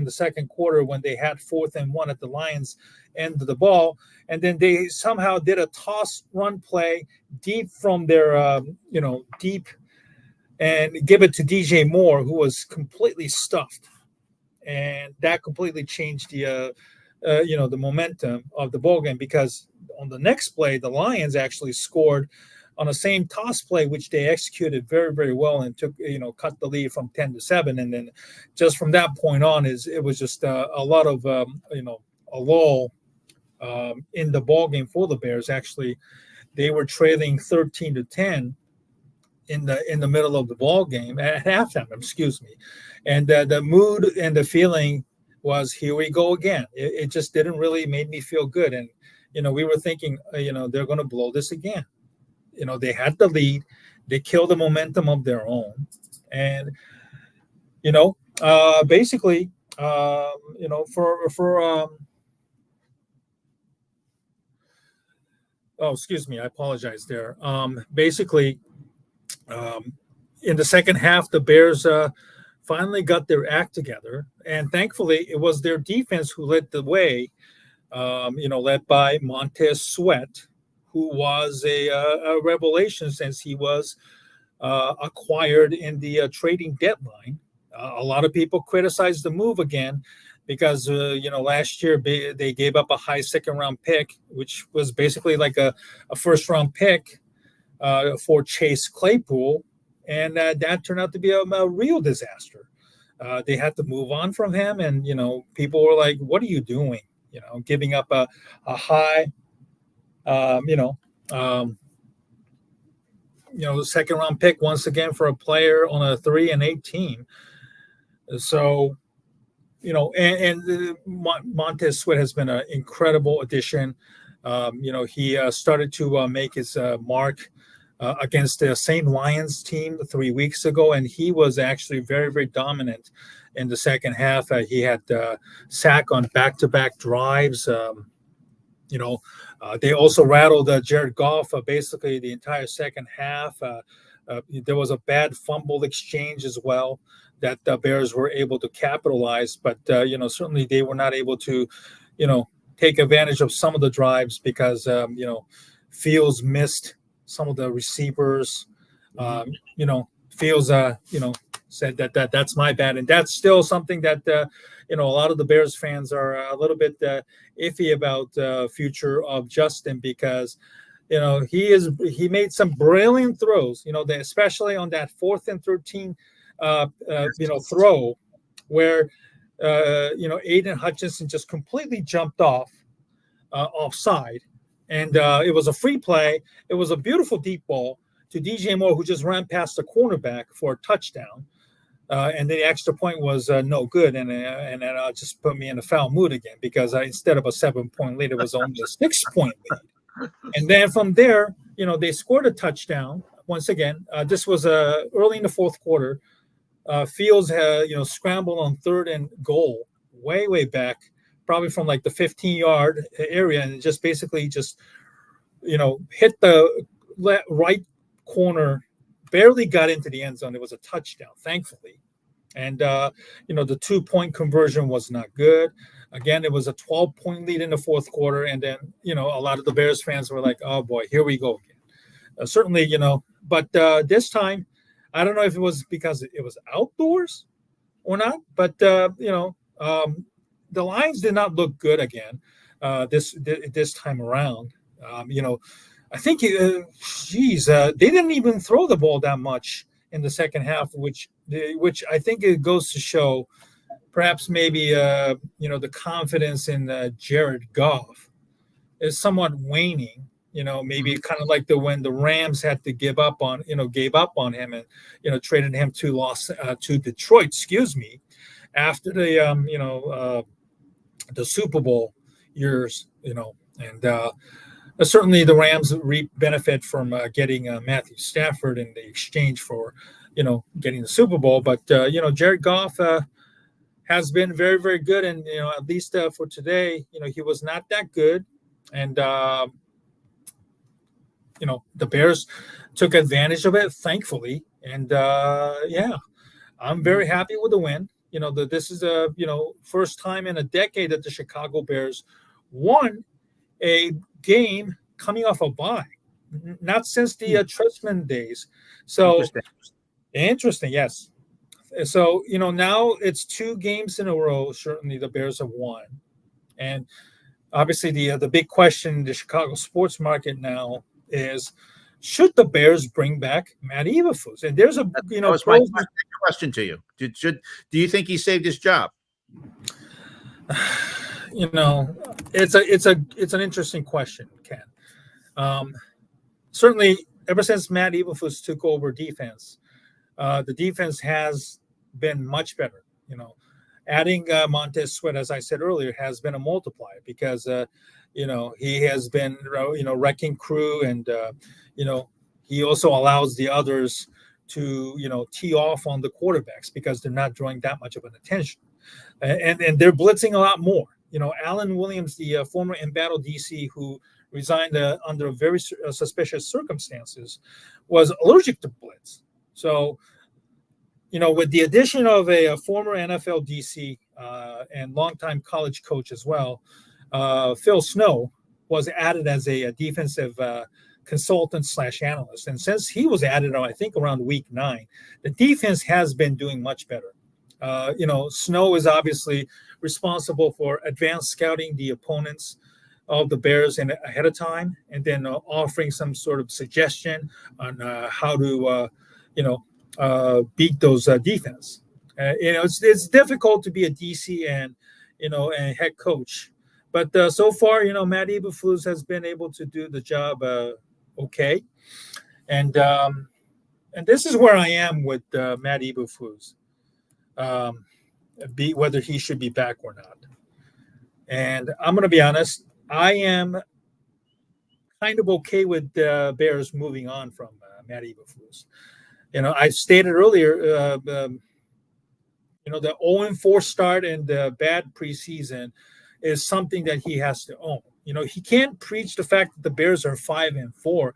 the second quarter when they had 4th and 1 at the Lions end of the ball. And then they somehow did a toss run play deep from their, deep, and give it to DJ Moore, who was completely stuffed. And that completely changed the momentum of the ball game, because on the next play, the Lions actually scored on the same toss play, which they executed very, very well and took, cut the lead from 10-7. And then just from that point on, it was just a lot of, a lull in the ball game for the Bears. Actually, they were trailing 13-10 in the middle of the ball game at halftime, excuse me. And the mood and the feeling was, here we go again. It just didn't really make me feel good. And, we were thinking, they're going to blow this again. They had the lead. They killed the momentum of their own. And, basically, excuse me, I apologize there. Basically, in the second half, the Bears finally got their act together. And thankfully, it was their defense who led the way, led by Montez Sweat, who was a revelation since he was acquired in the trading deadline. A lot of people criticized the move again because, last year they gave up a high second-round pick, which was basically like a first-round pick for Chase Claypool, and that turned out to be a real disaster. They had to move on from him, and, people were like, what are you doing? Giving up a high, second-round pick once again for a player on a 3-8 team. So, and Montez Sweat has been an incredible addition. He started to make his mark against the same Lions team 3 weeks ago, and he was actually very, very dominant in the second half. He had sack on back-to-back drives. They also rattled Jared Goff basically the entire second half. There was a bad fumble exchange as well that the Bears were able to capitalize, but certainly they were not able to, take advantage of some of the drives because Fields missed some of the receivers. Fields said that's my bad, and that's still something that a lot of the Bears fans are a little bit iffy about future of Justin, because he made some brilliant throws, especially on that 4th and 13 throw where Aiden Hutchinson just completely jumped offside, and it was a free play. It was a beautiful deep ball to DJ Moore, who just ran past the cornerback for a touchdown. And the extra point was no good, and then just put me in a foul mood again, because instead of a 7-point lead, it was only a 6-point lead. And then from there, they scored a touchdown once again. This was early in the 4th quarter. Fields had scrambled on 3rd and goal, way back, probably from like the 15-yard area, and just basically hit the right corner. Barely got into the end zone. It was a touchdown, thankfully. And, the 2-point conversion was not good. Again, it was a 12-point lead in the 4th quarter. And then, a lot of the Bears fans were like, oh, boy, here we go again. Certainly, but this time, I don't know if it was because it was outdoors or not, but, the Lions did not look good again this time around. I think, they didn't even throw the ball that much in the second half, which I think it goes to show perhaps maybe, the confidence in Jared Goff is somewhat waning, maybe kind of like when the Rams had to gave up on him and, traded him to Detroit, after the Super Bowl years, and, certainly, the Rams reap benefit from getting Matthew Stafford in the exchange for, getting the Super Bowl. But Jared Goff has been very, very good, and at least for today, he was not that good, and the Bears took advantage of it, thankfully, and I'm very happy with the win. This is first time in a decade that the Chicago Bears won a game coming off a bye, not since the Trustman days. So interesting, yes. So now it's 2 games in a row. Certainly, the Bears have won, and obviously the big question in the Chicago sports market now is, should the Bears bring back Matt Eberflus? And there's that was my question to you. Do you think he saved his job? It's an interesting question, Ken. Certainly, ever since Matt Eberflus took over defense, the defense has been much better. Adding Montez Sweat, as I said earlier, has been a multiplier, because he has been wrecking crew, and he also allows the others to tee off on the quarterbacks, because they're not drawing that much of an attention, and they're blitzing a lot more. Alan Williams, the former embattled DC who resigned under very suspicious circumstances, was allergic to blitz. So, with the addition of a former NFL DC and longtime college coach as well, Phil Snow was added as a defensive consultant / analyst. And since he was added, I think around week 9, the defense has been doing much better. Snow is obviously responsible for advanced scouting the opponents of the Bears ahead of time, and then offering some sort of suggestion on how to, beat those defense. It's difficult to be a DC and a head coach, but so far, Matt Eberflus has been able to do the job okay, and this is where I am with Matt Eberflus. Whether he should be back or not. And I'm going to be honest, I am kind of okay with the Bears moving on from Matt Eberflus. I stated earlier, the 0-4 start and the bad preseason is something that he has to own. He can't preach the fact that the Bears are 5-4.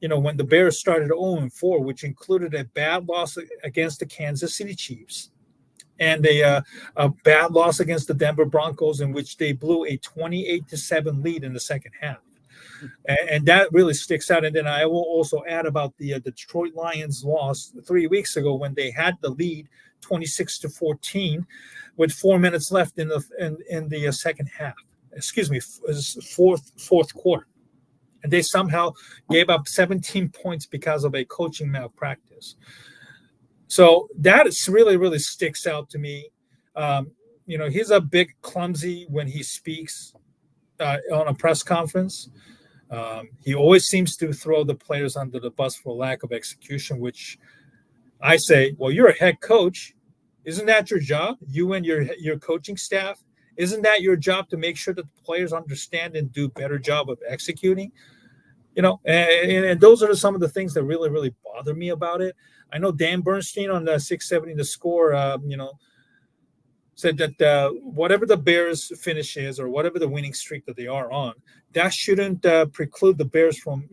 When the Bears started 0-4, which included a bad loss against the Kansas City Chiefs, and a bad loss against the Denver Broncos, in which they blew a 28-7 lead in the second half. and that really sticks out. And then I will also add about the Detroit Lions loss 3 weeks ago when they had the lead 26-14 with 4 minutes left in the second half. Excuse me, fourth quarter, and they somehow gave up 17 points because of a coaching malpractice. So that is really sticks out to me. He's a big clumsy when he speaks on a press conference. He always seems to throw the players under the bus for lack of execution, which I say, well, you're a head coach. Isn't that your job? You and your coaching staff, isn't that your job to make sure that the players understand and do a better job of executing? And those are some of the things that really bother me about it. I know Dan Bernstein on the 670 The Score, said that whatever the Bears' finish is or whatever the winning streak that they are on, that shouldn't preclude the Bears from,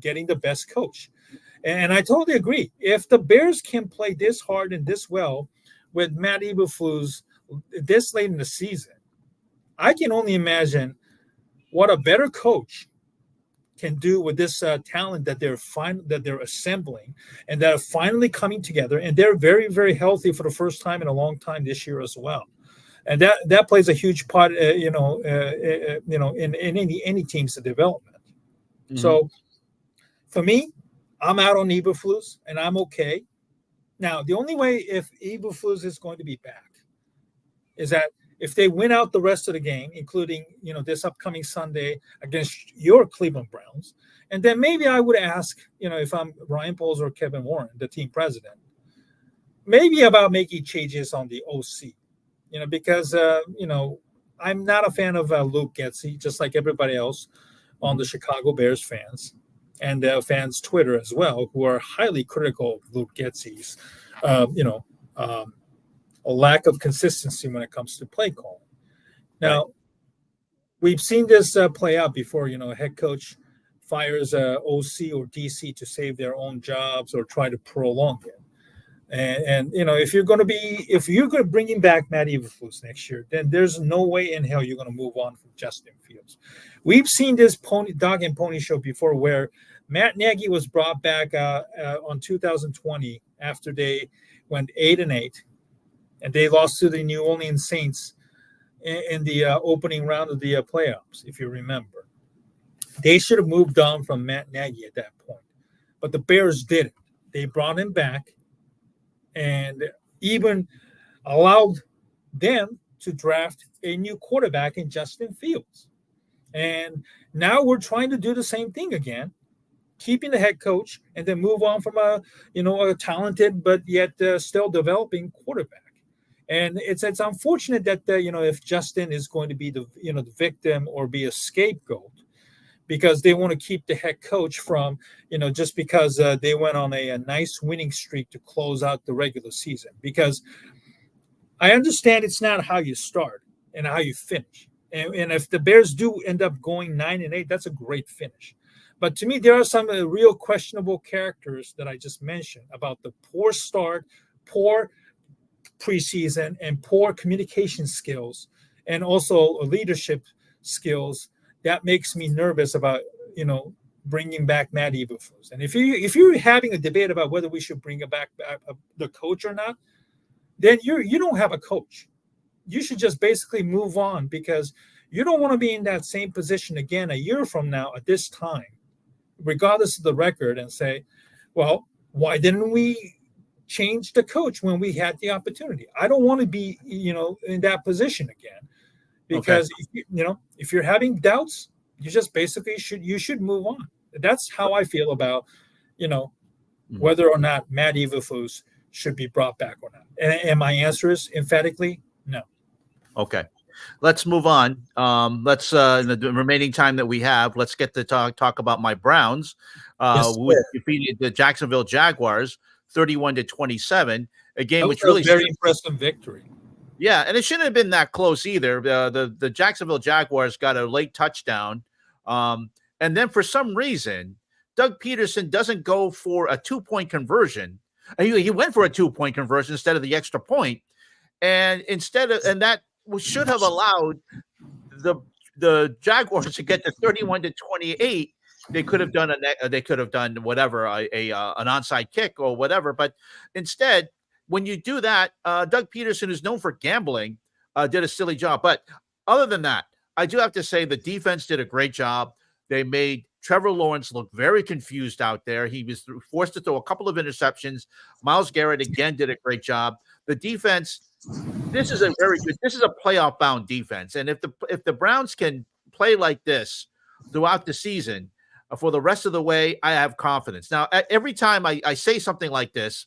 getting the best coach. And I totally agree. If the Bears can play this hard and this well with Matt Eberflus this late in the season, I can only imagine what a better coach can do with this talent that they're assembling and that are finally coming together, and they're very healthy for the first time in a long time this year as well, and that plays a huge part, in any team's development. Mm-hmm. So, for me, I'm out on Eberflus, and I'm okay. Now, the only way if Eberflus is going to be back is that if they win out the rest of the game, including, this upcoming Sunday against your Cleveland Browns, and then maybe I would ask, if I'm Ryan Poles or Kevin Warren, the team president, maybe about making changes on the OC, because, I'm not a fan of Luke Getsy, just like everybody else on the Chicago Bears fans and fans Twitter as well, who are highly critical of Luke Getsy's, a lack of consistency when it comes to play calling. Now, we've seen this play out before. A head coach fires a OC or DC to save their own jobs or try to prolong it. And if you're going to bring him back Matt Eberflus next year, then there's no way in hell you're going to move on from Justin Fields. We've seen this dog and pony show before, where Matt Nagy was brought back on 2020 after they went 8-8. And they lost to the New Orleans Saints in the opening round of the playoffs, if you remember. They should have moved on from Matt Nagy at that point. But the Bears didn't. They brought him back and even allowed them to draft a new quarterback in Justin Fields. And now we're trying to do the same thing again, keeping the head coach and then move on from a talented but yet still developing quarterback. And it's unfortunate that if Justin is going to be the victim or be a scapegoat, because they want to keep the head coach from just because they went on a nice winning streak to close out the regular season. Because I understand it's not how you start and how you finish. And if the Bears do end up going 9-8, that's a great finish. But to me, there are some real questionable characters that I just mentioned about the poor start, poor preseason, and poor communication skills, and also leadership skills. That makes me nervous about bringing back Matt Eberflus. And if you're having a debate about whether we should bring back the coach or not, then you don't have a coach. You should just basically move on, because you don't want to be in that same position again a year from now at this time, regardless of the record, and say, well, why didn't we change the coach when we had the opportunity? I don't want to be, in that position again, because if you're having doubts, you just basically should move on. That's how I feel about, whether or not Matt Eberflus should be brought back or not. And my answer is emphatically no. Okay. Let's move on. Let's in the remaining time that we have, let's get to talk about my Browns, who defeated the Jacksonville Jaguars 31-27, a game which really very impressive victory. Yeah, and it shouldn't have been that close either. The Jacksonville Jaguars got a late touchdown, and then for some reason, Doug Peterson doesn't go for a 2-point conversion. He went for a 2-point conversion instead of the extra point, and that should have allowed the the Jaguars to get to 31-28, they could have done whatever, an onside kick or whatever. But instead, when you do that, Doug Peterson, who's known for gambling, did a silly job. But other than that, I do have to say the defense did a great job. They made Trevor Lawrence look very confused out there. He was forced to throw a couple of interceptions. Myles Garrett again did a great job. The defense, this is a playoff bound defense. And if the Browns can play like this throughout the season for the rest of the way, I have confidence. Now, every time I say something like this,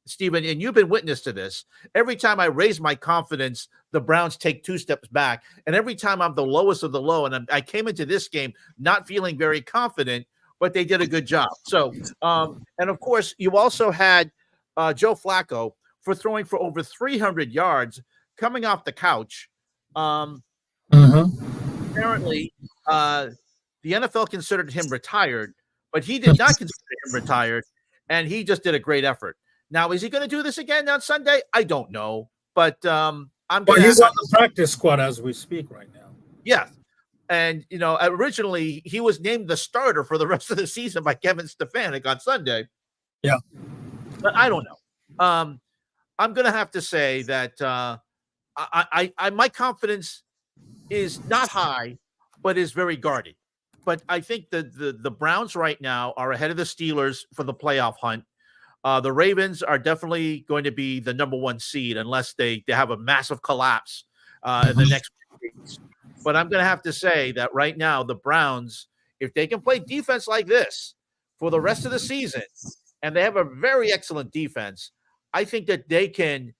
Stephen, and you've been witness to this, every time I raise my confidence, the Browns take 2 steps back. And every time I'm the lowest of the low, and I came into this game not feeling very confident, but they did a good job. So, and of course, you also had Joe Flacco for throwing for over 300 yards coming off the couch. Apparently, the NFL considered him retired, but he did not consider him retired, and he just did a great effort. Now, is he going to do this again on Sunday? I don't know, but he's on the practice squad as we speak right now. Yeah, and originally he was named the starter for the rest of the season by Kevin Stefanski on Sunday. Yeah, but I don't know. I'm going to have to say that my confidence is not high, but is very guarded. But I think the Browns right now are ahead of the Steelers for the playoff hunt. The Ravens are definitely going to be the number 1 seed unless they have a massive collapse in the next weeks. But I'm going to have to say that right now, the Browns, if they can play defense like this for the rest of the season, and they have a very excellent defense, I think that they can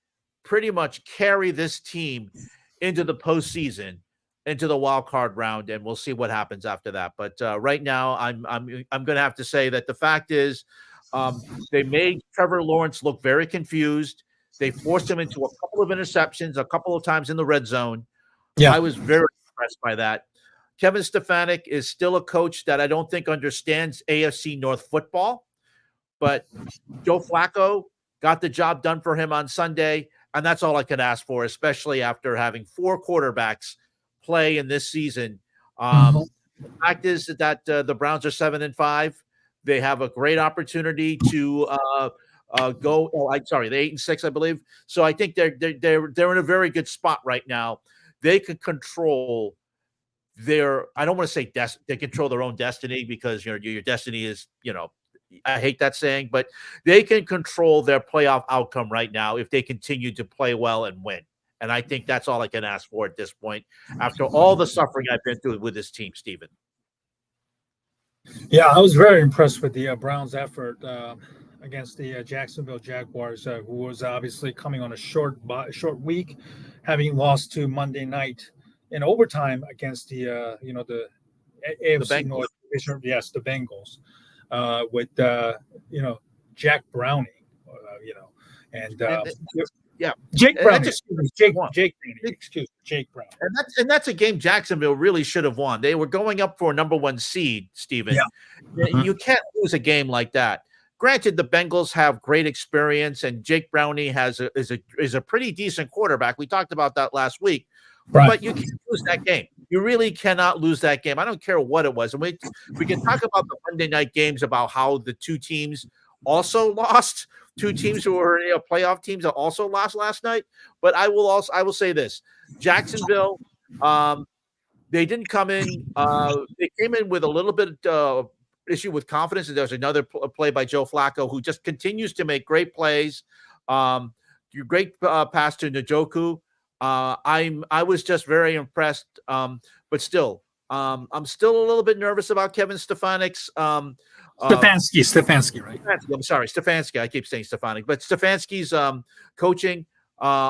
pretty much carry this team into the postseason, into the wild card round, and we'll see what happens after that. But right now, I'm going to have to say that the fact is, they made Trevor Lawrence look very confused. They forced him into a couple of interceptions, a couple of times in the red zone. Yeah, I was very impressed by that. Kevin Stefanski is still a coach that I don't think understands AFC North football, but Joe Flacco got the job done for him on Sunday, and that's all I can ask for, especially after having 4 quarterbacks play in this season. The fact is that the Browns are 7-5. They have a great opportunity to go. Oh, I'm sorry, they're 8-6, I believe. So I think they're in a very good spot right now. They can control their. I don't want to say they control their own destiny, because your destiny is, I hate that saying, but they can control their playoff outcome right now if they continue to play well and win. And I think that's all I can ask for at this point after all the suffering I've been through with this team, Stephen. Yeah, I was very impressed with the Browns' effort against the Jacksonville Jaguars, who was obviously coming on a short week, having lost to Monday night in overtime against the AFC North Division. Yes, the Bengals, with Jack Browning, Jake Browning. Jake Brown. And that's a game Jacksonville really should have won. They were going up for a number 1 seed, Stephen. Yeah. You can't lose a game like that. Granted, the Bengals have great experience, and Jake Browning is a pretty decent quarterback. We talked about that last week. Right. But you can't lose that game. You really cannot lose that game. I don't care what it was. And we can talk about the Monday night games, about how the 2 teams also lost. 2 teams who were playoff teams that also lost last night. But I will say this: Jacksonville, they didn't come in. They came in with a little bit issue with confidence. And there's another play by Joe Flacco, who just continues to make great plays. Great pass to Njoku. I was just very impressed. But still, I'm still a little bit nervous about Kevin Stefanski's. Stefanski, right? I'm sorry, Stefanski. I keep saying Stefanski, but Stefanski's coaching,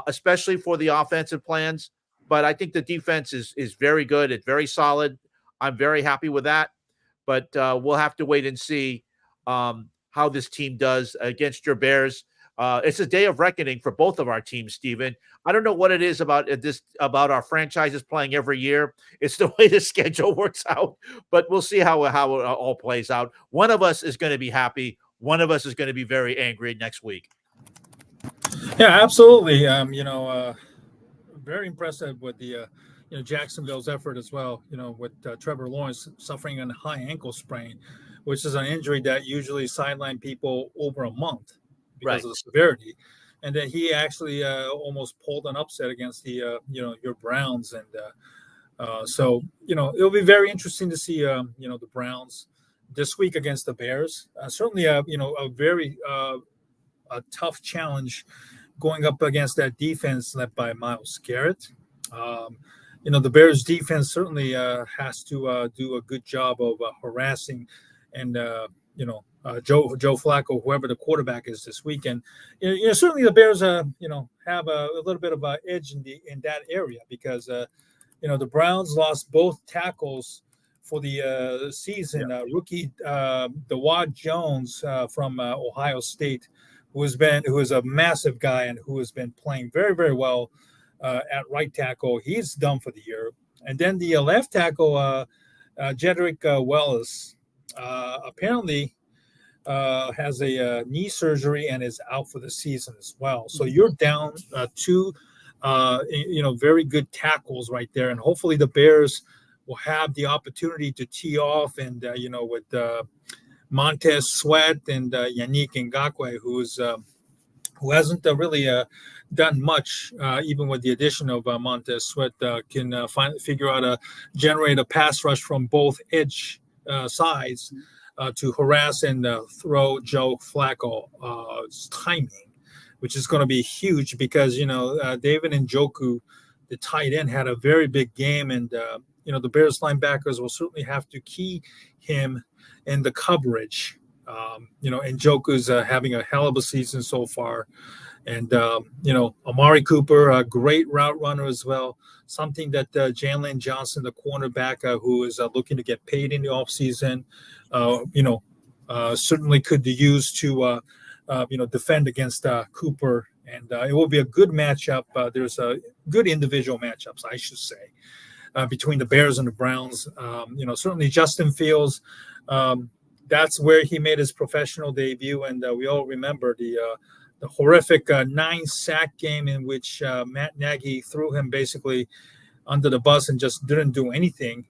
especially for the offensive plans. But I think the defense is very good. It's very solid. I'm very happy with that. But we'll have to wait and see how this team does against your Bears. It's a day of reckoning for both of our teams, Stephen. I don't know what it is about our franchises playing every year. It's the way the schedule works out, but we'll see how it all plays out. One of us is going to be happy. One of us is going to be very angry next week. Yeah, absolutely. Very impressive with the Jacksonville's effort as well. With Trevor Lawrence suffering a high ankle sprain, which is an injury that usually sideline people over a month because of the severity. And then he actually almost pulled an upset against the your Browns, and so it'll be very interesting to see the Browns this week against the Bears. Certainly a very a tough challenge going up against that defense led by Myles Garrett. The Bears defense certainly has to do a good job of harassing and Joe Flacco, whoever the quarterback is this weekend. Certainly the Bears have a little bit of an edge in that area because the Browns lost both tackles for the season. Rookie DeWad Jones from Ohio State, who is a massive guy and who has been playing very, very well at right tackle. He's done for the year. And then the left tackle, Jedrick Willis, apparently has a knee surgery and is out for the season as well. So you're down two, very good tackles right there. And hopefully the Bears will have the opportunity to tee off and, with Montez Sweat and Yannick Ngakoue, who hasn't really done much, even with the addition of Montez Sweat, can figure out to generate a pass rush from both edge sides to harass and throw Joe Flacco's timing, which is going to be huge because, David Njoku, the tight end, had a very big game, and, the Bears linebackers will certainly have to key him in the coverage. Njoku's having a hell of a season so far. And, Amari Cooper, a great route runner as well, something that Jalen Johnson, the cornerback, who is looking to get paid in the offseason, certainly could use to, defend against Cooper. And it will be a good matchup. There's a good individual matchups, I should say, between the Bears and the Browns. Certainly Justin Fields, that's where he made his professional debut. And we all remember the horrific 9-sack game in which Matt Nagy threw him basically under the bus and just didn't do anything,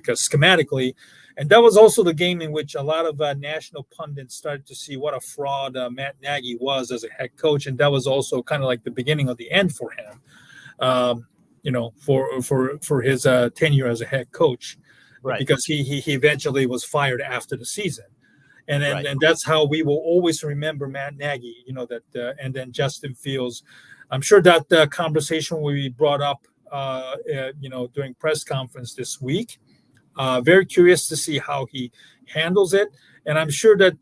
schematically. And that was also the game in which a lot of national pundits started to see what a fraud Matt Nagy was as a head coach. And that was also kind of like the beginning of the end for him, for his tenure as a head coach, right? Because he eventually was fired after the season. And that's how we will always remember Matt Nagy, and then Justin Fields. I'm sure that conversation will be brought up, during press conference this week. Very curious to see how he handles it. And I'm sure that,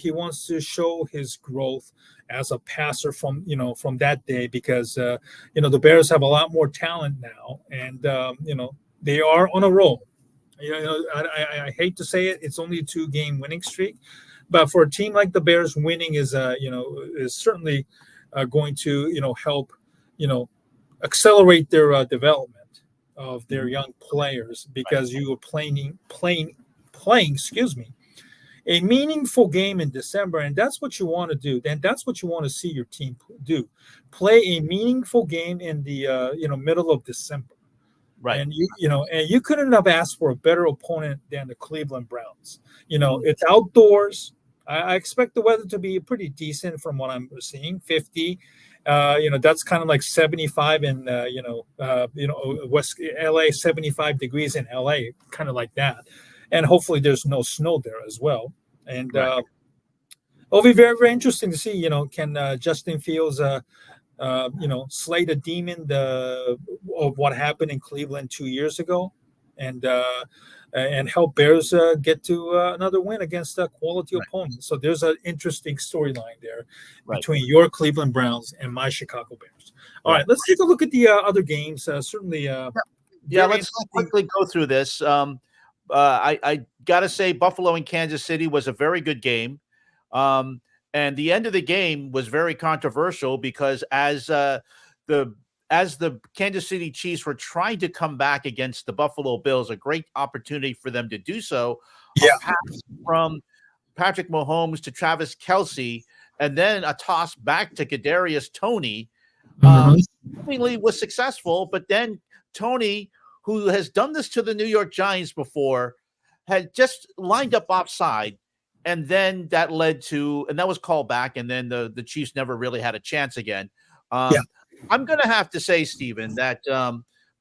he wants to show his growth as a passer from that day because, the Bears have a lot more talent now and, they are on a roll. I hate to say it, it's only a 2-game winning streak, but for a team like the Bears, winning is certainly going to, help, accelerate their development of their young players because you are playing, a meaningful game in December, and that's what you want to do. Then that's what you want to see your team do: play a meaningful game in the middle of December. Right. And you couldn't have asked for a better opponent than the Cleveland Browns. It's outdoors. I expect the weather to be pretty decent from what I'm seeing. 50. That's kind of like 75 in West LA, 75 degrees in LA, kind of like that. And hopefully there's no snow there as well. And it'll be very, very interesting to see, can Justin Fields slay the demon of what happened in Cleveland 2 years ago, and help Bears get to another win against a quality opponent. So there's an interesting storyline there between your Cleveland Browns and my Chicago Bears. All right, let's take a look at the other games. Certainly, let's quickly go through this. I got to say, Buffalo and Kansas City was a very good game. And the end of the game was very controversial because as the Kansas City Chiefs were trying to come back against the Buffalo Bills, a great opportunity for them to do so. A pass from Patrick Mahomes to Travis Kelce, and then a toss back to Kadarius Toney. seemingly was successful, but then Tony, who has done this to the New York Giants before, had just lined up offside, and then that led to, and that was called back, and then the Chiefs never really had a chance again. I'm going to have to say, Stephen, that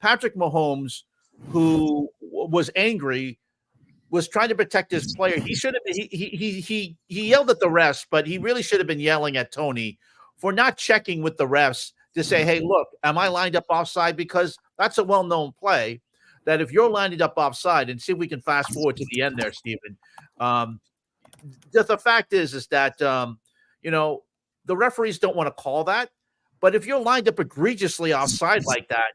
Patrick Mahomes, who was angry, was trying to protect his player. He should have been, he yelled at the refs, but he really should have been yelling at Tony for not checking with the refs to say, hey, look, am I lined up offside? Because that's a well-known play that if you're lined up offside, and see if we can fast forward to the end there, Stephen. The fact is that, the referees don't want to call that, but if you're lined up egregiously offside like that,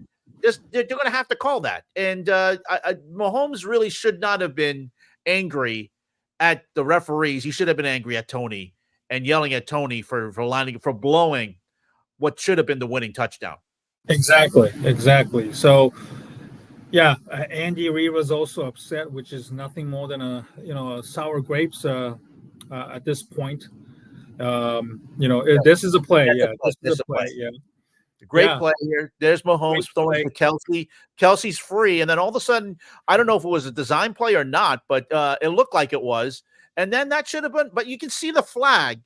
they're going to have to call that. And Mahomes really should not have been angry at the referees. He should have been angry at Tony and yelling at Tony for blowing what should have been the winning touchdown. Exactly. So, yeah, Andy Reid was also upset, which is nothing more than a sour grapes at this point. This is a play. This is a play. Yeah. Great play here. There's Mahomes throwing to Kelsey. Kelsey's free, and then all of a sudden, I don't know if it was a design play or not, but it looked like it was. And then that should have been, but you can see the flag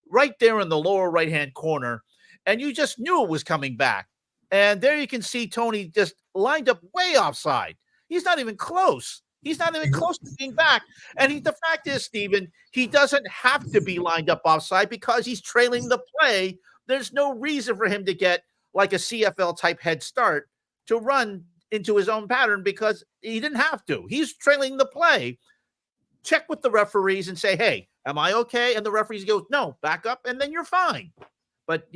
right there in the lower right-hand corner, and you just knew it was coming back. And there you can see Tony just lined up way offside. He's not even close. He's not even close to being back. And the fact is, Stephen, he doesn't have to be lined up offside because he's trailing the play. There's no reason for him to get like a CFL type head start to run into his own pattern because he didn't have to. He's trailing the play. Check with the referees and say, hey, am I okay? And the referees go, no, back up, and then you're fine. But,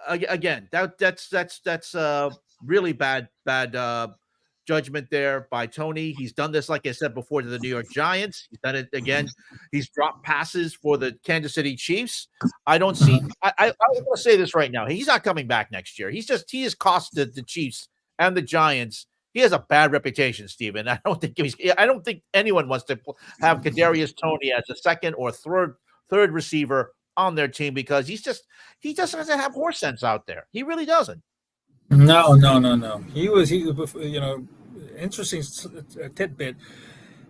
again, that's really bad judgment there by Tony. He's done this, like I said before, to the New York Giants. He's done it again. He's dropped passes for the Kansas City Chiefs. I don't see. I want to say this right now. He's not coming back next year. He has costed the Chiefs and the Giants. He has a bad reputation, Stephen. I don't think anyone wants to have Kadarius Toney as a second or third receiver on their team because he just doesn't have horse sense out there. He really doesn't. No. He was interesting tidbit.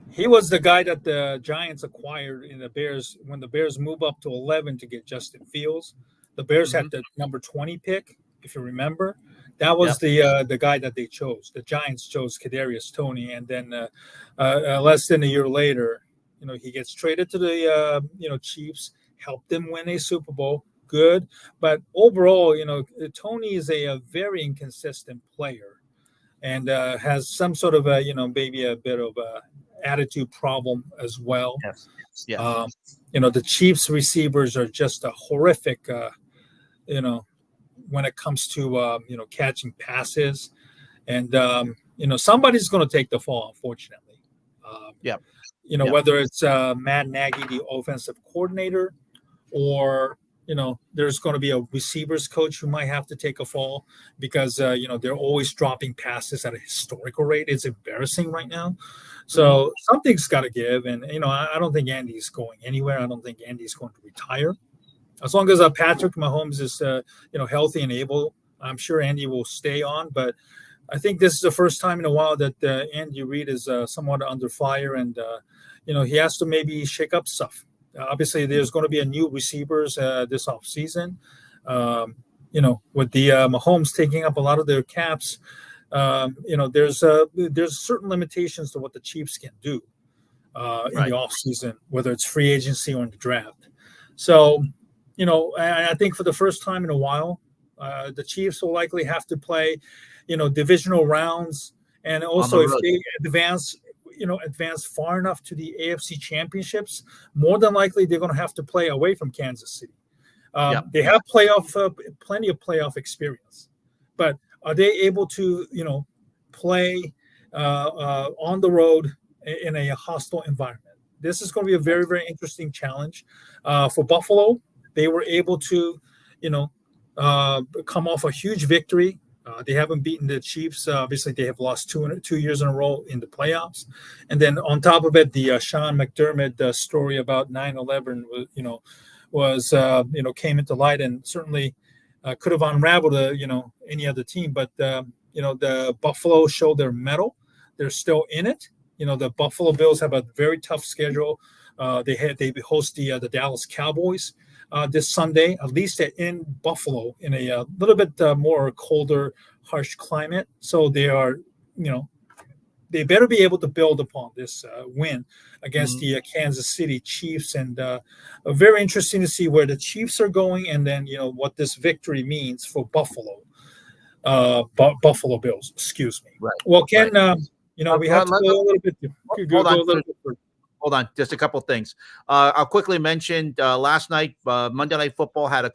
He was the guy that the Giants acquired in the Bears when the Bears moved up to 11 to get Justin Fields. The Bears had the number 20 pick, if you remember. That was the guy that they chose. The Giants chose Kadarius Toney, and then less than a year later, he gets traded to the Chiefs, helped them win a Super Bowl. Good, but overall, Toney is a very inconsistent player, and has some sort of maybe a bit of a attitude problem as well. Yes. The Chiefs receivers are just a horrific. When it comes to catching passes, and somebody's going to take the fall, unfortunately. Whether it's Matt Nagy, the offensive coordinator, or there's going to be a receivers coach who might have to take a fall because they're always dropping passes at a historical rate. It's embarrassing right now. So something's got to give, and I don't think Andy's going anywhere. I don't think Andy's going to retire. As long as Patrick Mahomes is healthy and able, I'm sure Andy will stay on. But I think this is the first time in a while that Andy Reid is somewhat under fire, and he has to maybe shake up stuff. Obviously, there's going to be a new receivers this offseason. With the Mahomes taking up a lot of their caps, there's certain limitations to what the Chiefs can do in the offseason, whether it's free agency or in the draft. So, I think for the first time in a while, the Chiefs will likely have to play, divisional rounds, and also if they advance far enough to the AFC championships, more than likely they're going to have to play away from Kansas City. They have plenty of playoff experience, but are they able to, play on the road in a hostile environment? This is going to be a very, very interesting challenge for Buffalo. They were able to, come off a huge victory. They haven't beaten the Chiefs. Obviously, they have lost 2 years in a row in the playoffs. And then on top of it, the Sean McDermott story about 9/11, came into light. And certainly could have unraveled any other team, but the Buffalo showed their mettle. They're still in it. The Buffalo Bills have a very tough schedule. They host the Dallas Cowboys this Sunday. At least they're in Buffalo in a little bit more colder, harsh climate. So they are, they better be able to build upon this win against the Kansas City Chiefs. And very interesting to see where the Chiefs are going, and then what this victory means for Buffalo. Buffalo Bills. Excuse me. Right. Well, Ken, right. We have to go a little bit. Hold on, just a couple of things. I'll quickly mention last night, Monday Night Football had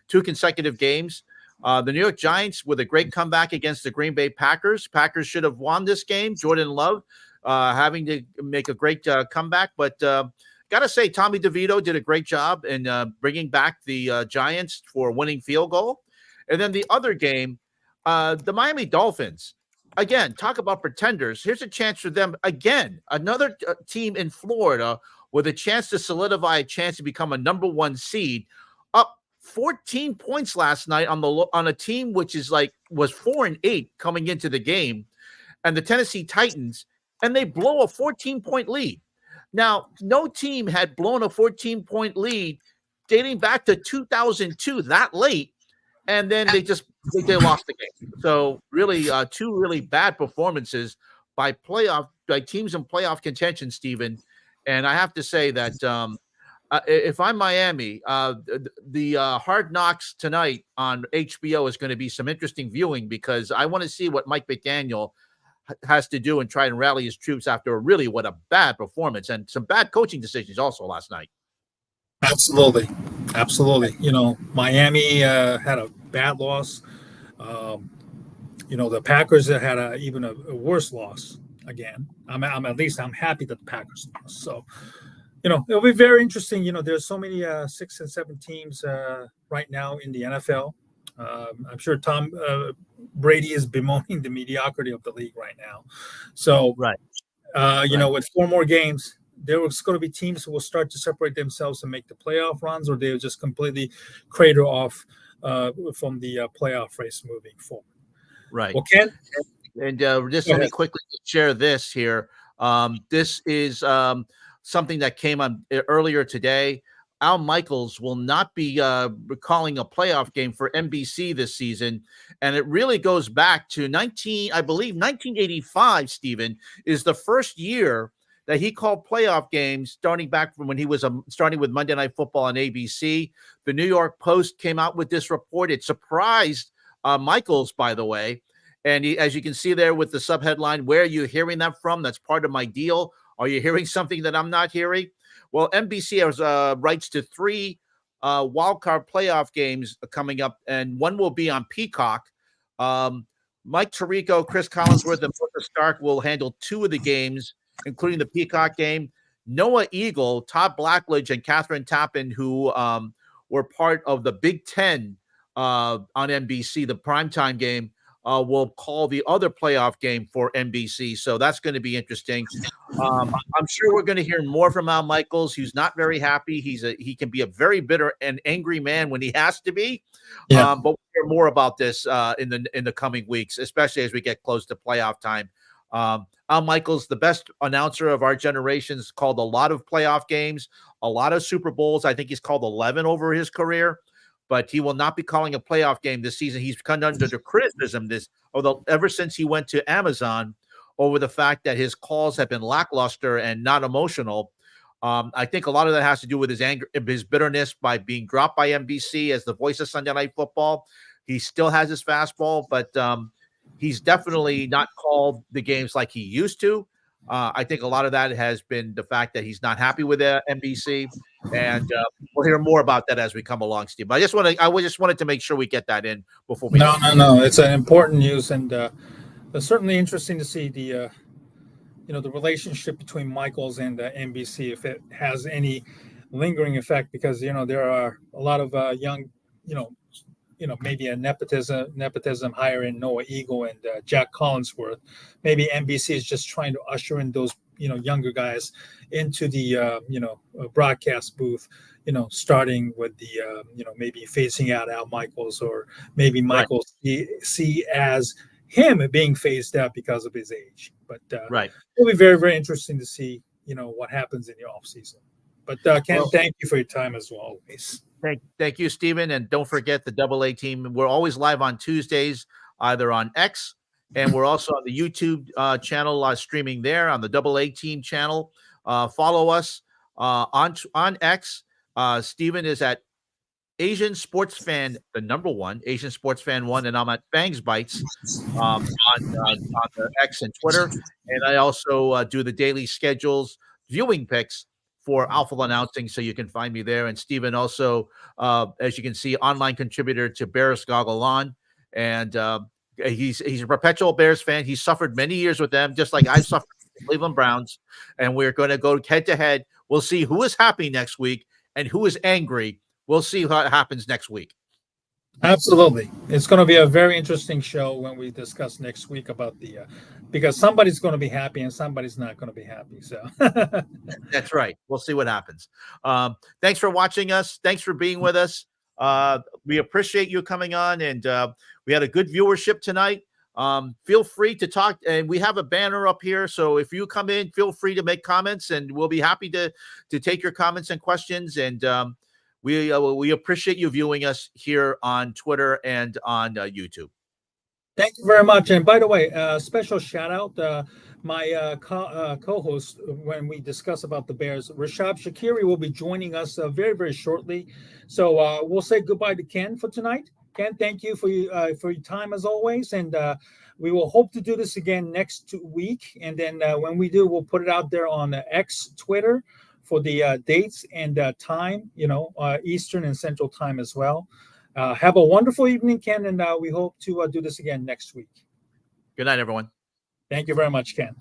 two consecutive games. The New York Giants with a great comeback against the Green Bay Packers. Packers should have won this game. Jordan Love having to make a great comeback, but got to say Tommy DeVito did a great job in bringing back the Giants for a winning field goal. And then the other game, the Miami Dolphins. Again, talk about pretenders. Here's a chance for them again. Another team in Florida with a chance to solidify a chance to become a number 1 seed. Up 14 points last night on a team which was 4-8 coming into the game, and the Tennessee Titans, and they blow a 14-point lead. Now, no team had blown a 14-point lead dating back to 2002 that late, and then they lost the game. So really, two really bad performances by teams in playoff contention, Stephen. And I have to say that if I'm Miami, the Hard Knocks tonight on HBO is going to be some interesting viewing, because I want to see what Mike McDaniel has to do and try and rally his troops after what a bad performance and some bad coaching decisions also last night. Absolutely. Miami had a bad loss. The Packers had even a worse loss again. I'm happy that the Packers lost. So, it'll be very interesting. There's so many 6 and 7 teams right now in the NFL. I'm sure Tom Brady is bemoaning the mediocrity of the league right now. So, right. With 4 more games, there's going to be teams who will start to separate themselves and make the playoff runs, or they'll just completely crater off from the playoff race moving forward. Right. Well, Ken? And just let me quickly share this here. This is something that came on earlier today. Al Michaels will not be calling a playoff game for NBC this season. And it really goes back to 1985, Stephen, is the first year that he called playoff games, starting back from when he was starting with Monday Night Football on ABC. The New York Post came out with this report. It surprised Michaels, by the way. And as you can see there with the subheadline, where are you hearing that from? That's part of my deal. Are you hearing something that I'm not hearing? Well, NBC has rights to 3 wildcard playoff games coming up, and one will be on Peacock. Mike Tirico, Chris Collinsworth, and Melissa Stark will handle 2 of the games, including the Peacock game. Noah Eagle, Todd Blackledge, and Catherine Tappan, who were part of the Big Ten on NBC, the primetime game, will call the other playoff game for NBC. So that's going to be interesting. I'm sure we're going to hear more from Al Michaels, who's not very happy. He can be a very bitter and angry man when he has to be. Yeah. But we'll hear more about this in the coming weeks, especially as we get close to playoff time. Al Michaels, the best announcer of our generation, has called a lot of playoff games, a lot of Super Bowls. I think he's called 11 over his career, but he will not be calling a playoff game this season. He's come under the criticism ever since he went to Amazon over the fact that his calls have been lackluster and not emotional. I think a lot of that has to do with his anger, his bitterness by being dropped by NBC as the voice of Sunday Night Football. He still has his fastball, but he's definitely not called the games like he used to. I think a lot of that has been the fact that he's not happy with NBC, and we'll hear more about that as we come along, Steve. But I just wanted to make sure we get that in before we. No. It's an important news, and it's certainly interesting to see the the relationship between Michaels and NBC, if it has any lingering effect, because there are a lot of young maybe a nepotism hire in Noah Eagle and Jack Collinsworth. Maybe NBC is just trying to usher in those younger guys into the broadcast booth, starting with the maybe phasing out Al Michaels, or maybe Right. Michaels see as him being phased out because of his age. But Right. it'll be very, very interesting to see what happens in the off season. But Ken, Well, thank you for your time as well, always. Thank you, Stephen. And don't forget the AA team. We're always live on Tuesdays, either on X, and we're also on the YouTube channel, streaming there on the AA team channel. Follow us on X. Stephen is at Asian Sports Fan, the #1, Asian Sports Fan 1, and I'm at Bangs Bites on the X and Twitter. And I also do the daily schedules, viewing picks for Alpha Announcing, so you can find me there. And Stephen also, as you can see, online contributor to Bears Goggle On, and he's a perpetual Bears fan. He suffered many years with them, just like I suffered with the Cleveland Browns. And we're going to go head to head. We'll see who is happy next week and who is angry. We'll see what happens next week. Absolutely. It's going to be a very interesting show when we discuss next week about because somebody's going to be happy and somebody's not going to be happy. So that's right. We'll see what happens. Thanks for watching us. Thanks for being with us. We appreciate you coming on, and we had a good viewership tonight. Feel free to talk, and we have a banner up here. So if you come in, feel free to make comments, and we'll be happy to take your comments and questions. And we appreciate you viewing us here on Twitter and on YouTube. Thank you very much. And by the way, special shout out my co-host when we discuss about the Bears, Rashab Shakiri, will be joining us very, very shortly. So we'll say goodbye to Ken for tonight. Ken, thank you for your time as always, and we will hope to do this again next week. And then when we do, we'll put it out there on X, Twitter, for the dates and time, Eastern and Central time as well. Have a wonderful evening, Ken, and we hope to do this again next week. Good night, everyone. Thank you very much, Ken.